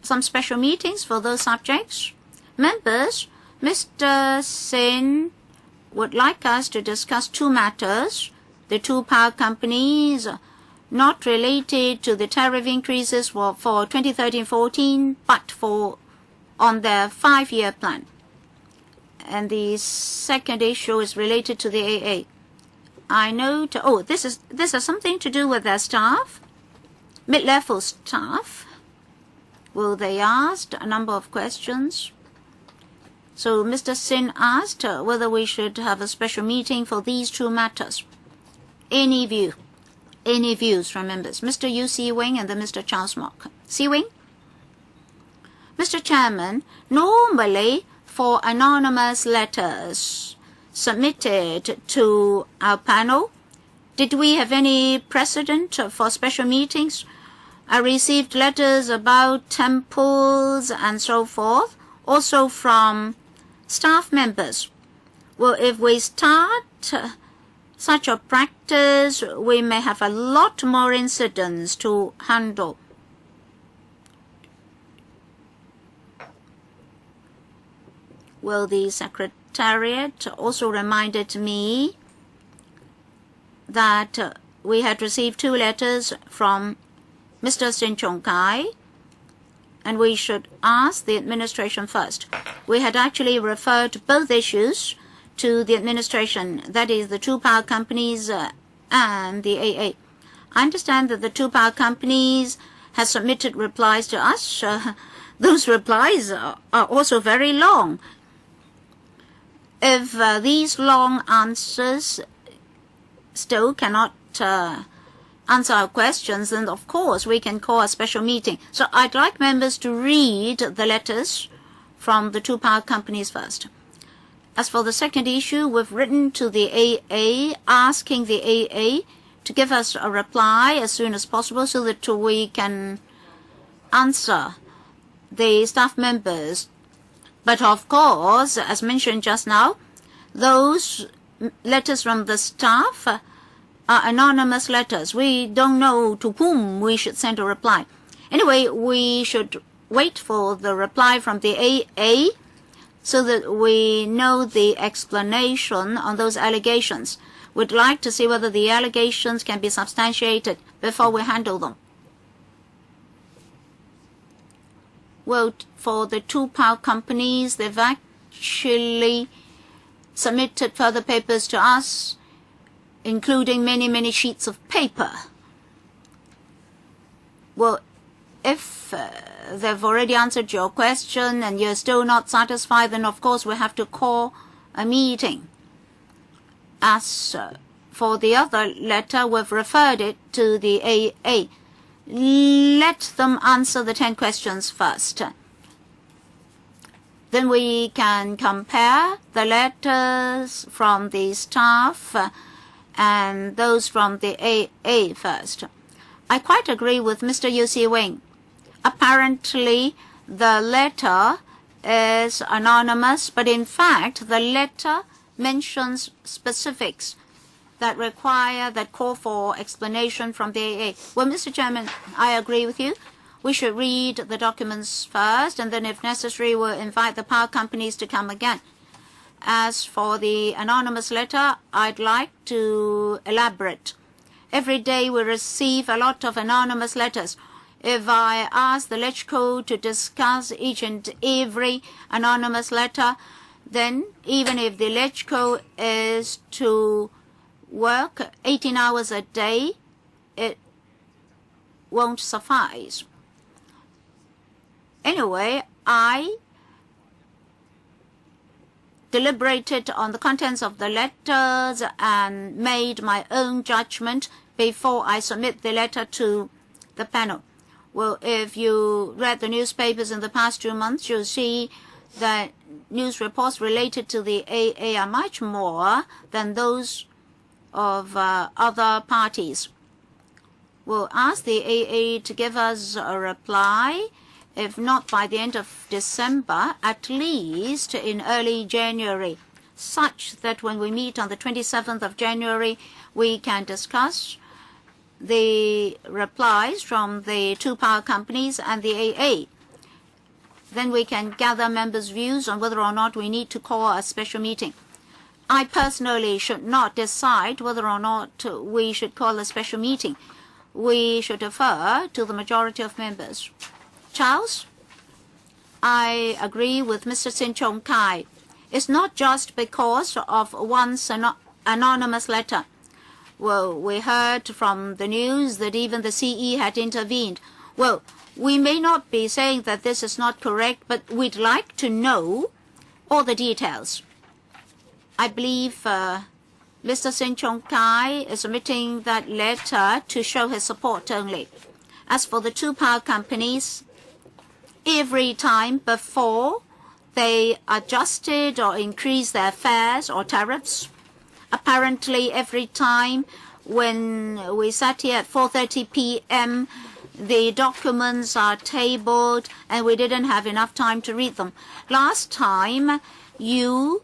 A: some special meetings for those subjects? Members, Mr. Sin would like us to discuss 2 matters. The 2 power companies not related to the tariff increases for 2013-14, but on their 5-year plan. And the second issue is related to the AA. I know this has something to do with their staff, mid-level staff. Well, they asked a number of questions. So Mr. Sin asked whether we should have a special meeting for these 2 matters. Any views from members? Mr. Yu Si Wing and then Mr. Charles Mock. Si Wing? Mr. Chairman, normally for anonymous letters submitted to our panel, did we have any precedent for special meetings? I received letters about temples and so forth, also from staff members. Well, if we start such a practice, we may have a lot more incidents to handle. Well, the Secretariat also reminded me that we had received 2 letters from Mr. Sin Chung Kai, and we should ask the administration first. We had actually referred both issues to the administration, that is the 2 power companies and the AA. I understand that the 2 power companies have submitted replies to us. Those replies are also very long. If these long answers still cannot answer our questions, then of course we can call a special meeting. So I'd like members to read the letters from the 2 power companies first. As for the second issue, we've written to the AA asking the AA to give us a reply as soon as possible so that we can answer the staff members. But of course, as mentioned just now, those letters from the staff are anonymous letters. We don't know to whom we should send a reply. Anyway, we should wait for the reply from the AA so that we know the explanation on those allegations. We'd like to see whether the allegations can be substantiated before we handle them. Well, for the 2 power companies, they've actually submitted further papers to us including many, many sheets of paper. Well, if they've already answered your question and you're still not satisfied, then of course we have to call a meeting. As for the other letter, we've referred it to the AA. Let them answer the 10 questions first. Then we can compare the letters from the staff and those from the AA first. I quite agree with Mr. Yu Si Wing. Apparently, the letter is anonymous, but in fact, the letter mentions specifics that call for explanation from the AA. Well, Mr. Chairman, I agree with you. We should read the documents first, and then if necessary, we'll invite the power companies to come again. As for the anonymous letter, I'd like to elaborate. Every day we receive a lot of anonymous letters. If I ask the LegCo to discuss each and every anonymous letter, then even if the LegCo is to work 18 hours a day, it won't suffice. Anyway, I deliberated on the contents of the letters and made my own judgment before I submit the letter to the panel. Well, if you read the newspapers in the past 2 months, you'll see that news reports related to the AA are much more than those of other parties. We'll ask the AA to give us a reply, if not by the end of December, at least in early January, such that when we meet on the 27th of January, we can discuss the replies from the 2 power companies and the AA. Then we can gather members' views on whether or not we need to call a special meeting. I personally should not decide whether or not we should call a special meeting. We should defer to the majority of members. Charles, I agree with Mr. Sin Chung Kai. It's not just because of one anonymous letter. Well, we heard from the news that even the CE had intervened. Well, we may not be saying that this is not correct, but we'd like to know all the details. I believe Mr. Sin Chung Kai is submitting that letter to show his support only. As for the 2 power companies, every time before they adjusted or increased their fares or tariffs, apparently every time when we sat here at 4:30 p.m., the documents are tabled and we didn't have enough time to read them. Last time, you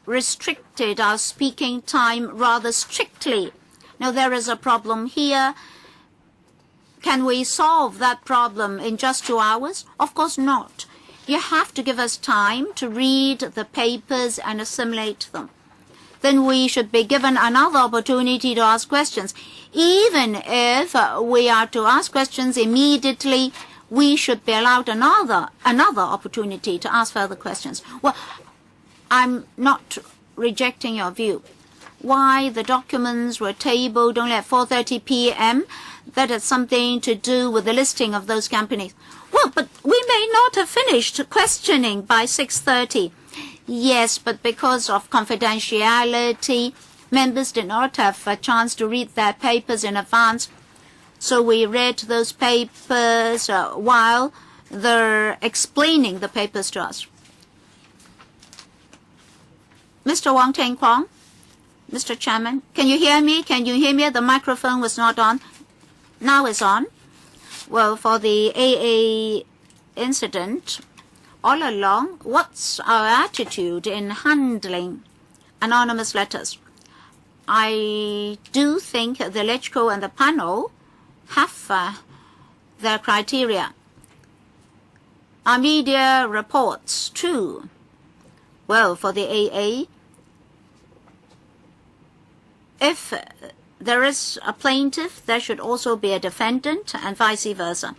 A: restricted our speaking time rather strictly. Now, there is a problem here. Can we solve that problem in just 2 hours? Of course not. You have to give us time to read the papers and assimilate them. Then we should be given another opportunity to ask questions. Even if we are to ask questions immediately, we should be allowed another opportunity to ask further questions. Well, I'm not rejecting your view. Why the documents were tabled only at 4:30 p.m., that has something to do with the listing of those companies. Well, but we may not have finished questioning by 6:30. Yes, but because of confidentiality, members did not have a chance to read their papers in advance. So we read those papers while they're explaining the papers to us. Mr. Wong Teng Kwong, Mr. Chairman, can you hear me? Can you hear me? The microphone was not on. Now it's on. Well, for the AA incident, all along, what's our attitude in handling anonymous letters? I do think the LegCo and the panel have their criteria. Our media reports, too. Well, for the AA, if there is a plaintiff, there should also be a defendant, and vice versa.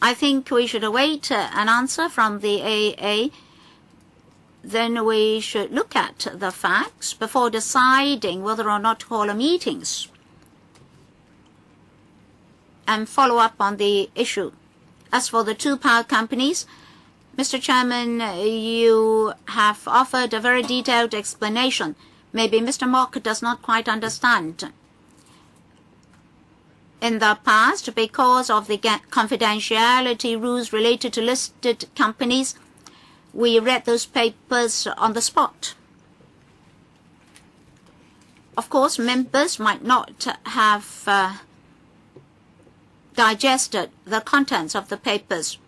A: I think we should await an answer from the AA then we should look at the facts before deciding whether or not to call a meetings and follow up on the issue. As for the two power companies, Mr. Chairman, you have offered a very detailed explanation. Maybe Mr. Mock does not quite understand. In the past, because of the confidentiality rules related to listed companies, we read those papers on the spot. Of course, members might not have digested the contents of the papers,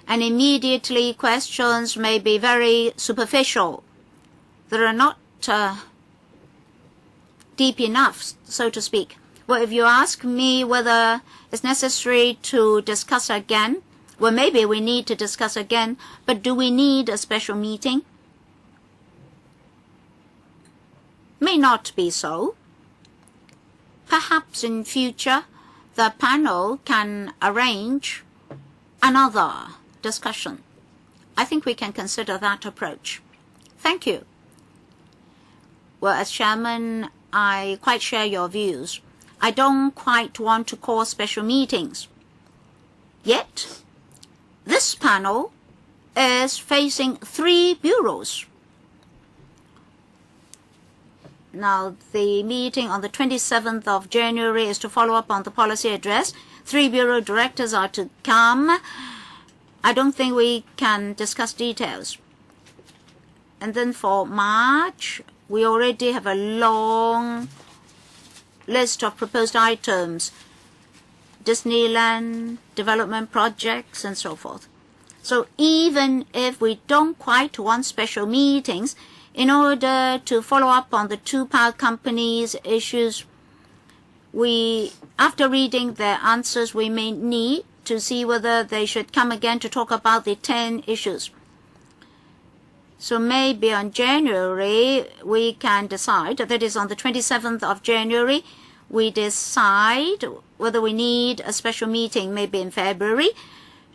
A: and immediately questions may be very superficial. They are not deep enough, so to speak. Well, if you ask me whether it's necessary to discuss again, well, maybe we need to discuss again, but do we need a special meeting? May not be so. Perhaps in future, the panel can arrange another discussion. I think we can consider that approach. Thank you. Well, as chairman, I quite share your views. I don't quite want to call special meetings. Yet, this panel is facing 3 bureaus. Now, the meeting on the 27th of January is to follow up on the policy address. 3 bureau directors are to come. I don't think we can discuss details. And then for March, we already have a long list of proposed items, Disneyland, development projects, and so forth. So even if we don't quite want special meetings, in order to follow up on the 2 power companies' issues, after reading their answers, we may need to see whether they should come again to talk about the 10 issues. So maybe on January, we can decide, that is on the 27th of January, we decide whether we need a special meeting, maybe in February,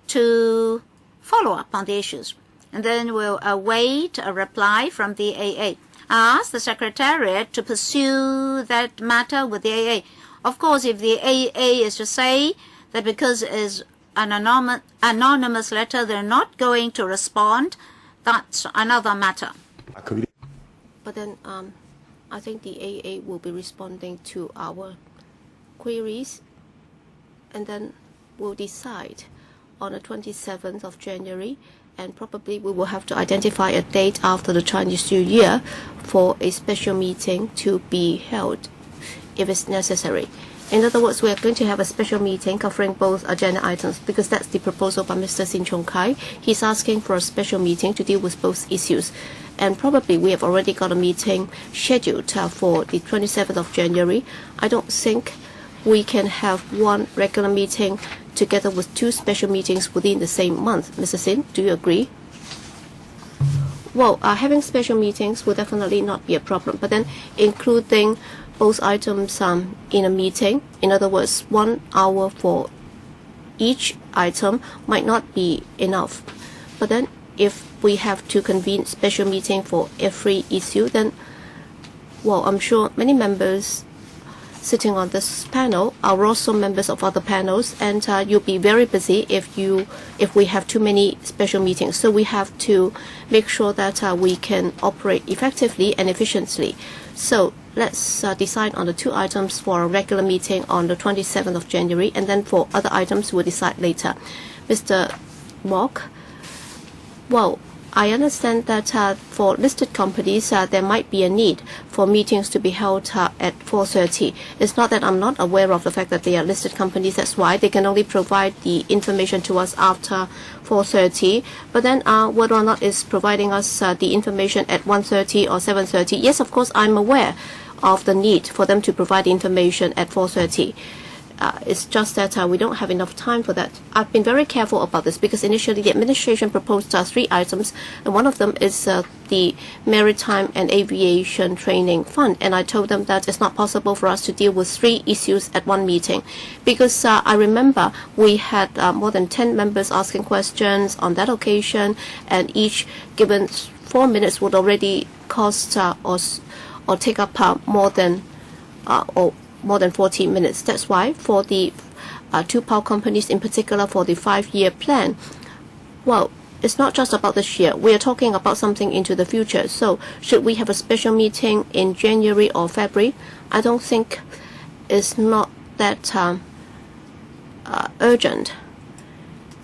A: to follow up on the issues. And then we'll await a reply from the AA. I asked the Secretariat to pursue that matter with the AA. Of course, if the AA is to say that because it's an anonymous letter, they're not going to respond, that's another matter.
B: But then I think the AA will be responding to our queries, and then we'll decide on the 27th of January, and probably we will have to identify a date after the Chinese New Year for a special meeting to be held if it's necessary. In other words, we are going to have a special meeting covering both agenda items because that's the proposal by Mr. Sin Chung Kai. He's asking for a special meeting to deal with both issues. And probably we have already got a meeting scheduled for the 27th of January. I don't think we can have one regular meeting together with 2 special meetings within the same month. Mr. Sin, do you agree? Well, having special meetings will definitely not be a problem, but then including both items in a meeting, in other words, 1 hour for each item might not be enough. But then if we have to convene special meeting for every issue, then, well, I'm sure many members sitting on this panel are also members of other panels, and you'll be very busy if we have too many special meetings. So we have to make sure that we can operate effectively and efficiently. So let's decide on the 2 items for a regular meeting on the 27th of January, and then for other items we'll decide later. Mr. Mock, well, I understand that for listed companies, there might be a need for meetings to be held at 4:30. It's not that I'm not aware of the fact that they are listed companies. That's why they can only provide the information to us after 4:30. But then whether or not it's providing us the information at 1:30 or 7:30, yes, of course, I'm aware of the need for them to provide the information at 4:30. It's just that we don't have enough time for that. I've been very careful about this because initially the administration proposed 3 items, and one of them is the Maritime and Aviation Training Fund. And I told them that it's not possible for us to deal with 3 issues at one meeting because I remember we had more than 10 members asking questions on that occasion, and each given 4 minutes would already cost or take up more than 40 minutes. That's why for the two power companies, in particular for the 5-year plan, well, it's not just about this year. We are talking about something into the future. So should we have a special meeting in January or February? I don't think it's not that urgent.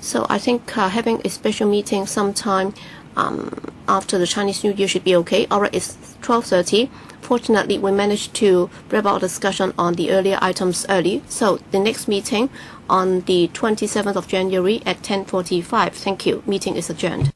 B: So I think having a special meeting sometime after the Chinese New Year should be okay. Alright, it's 12:30. Fortunately, we managed to wrap our discussion on the earlier items early. So the next meeting on the 27th of January at 10:45. Thank you. Meeting is adjourned.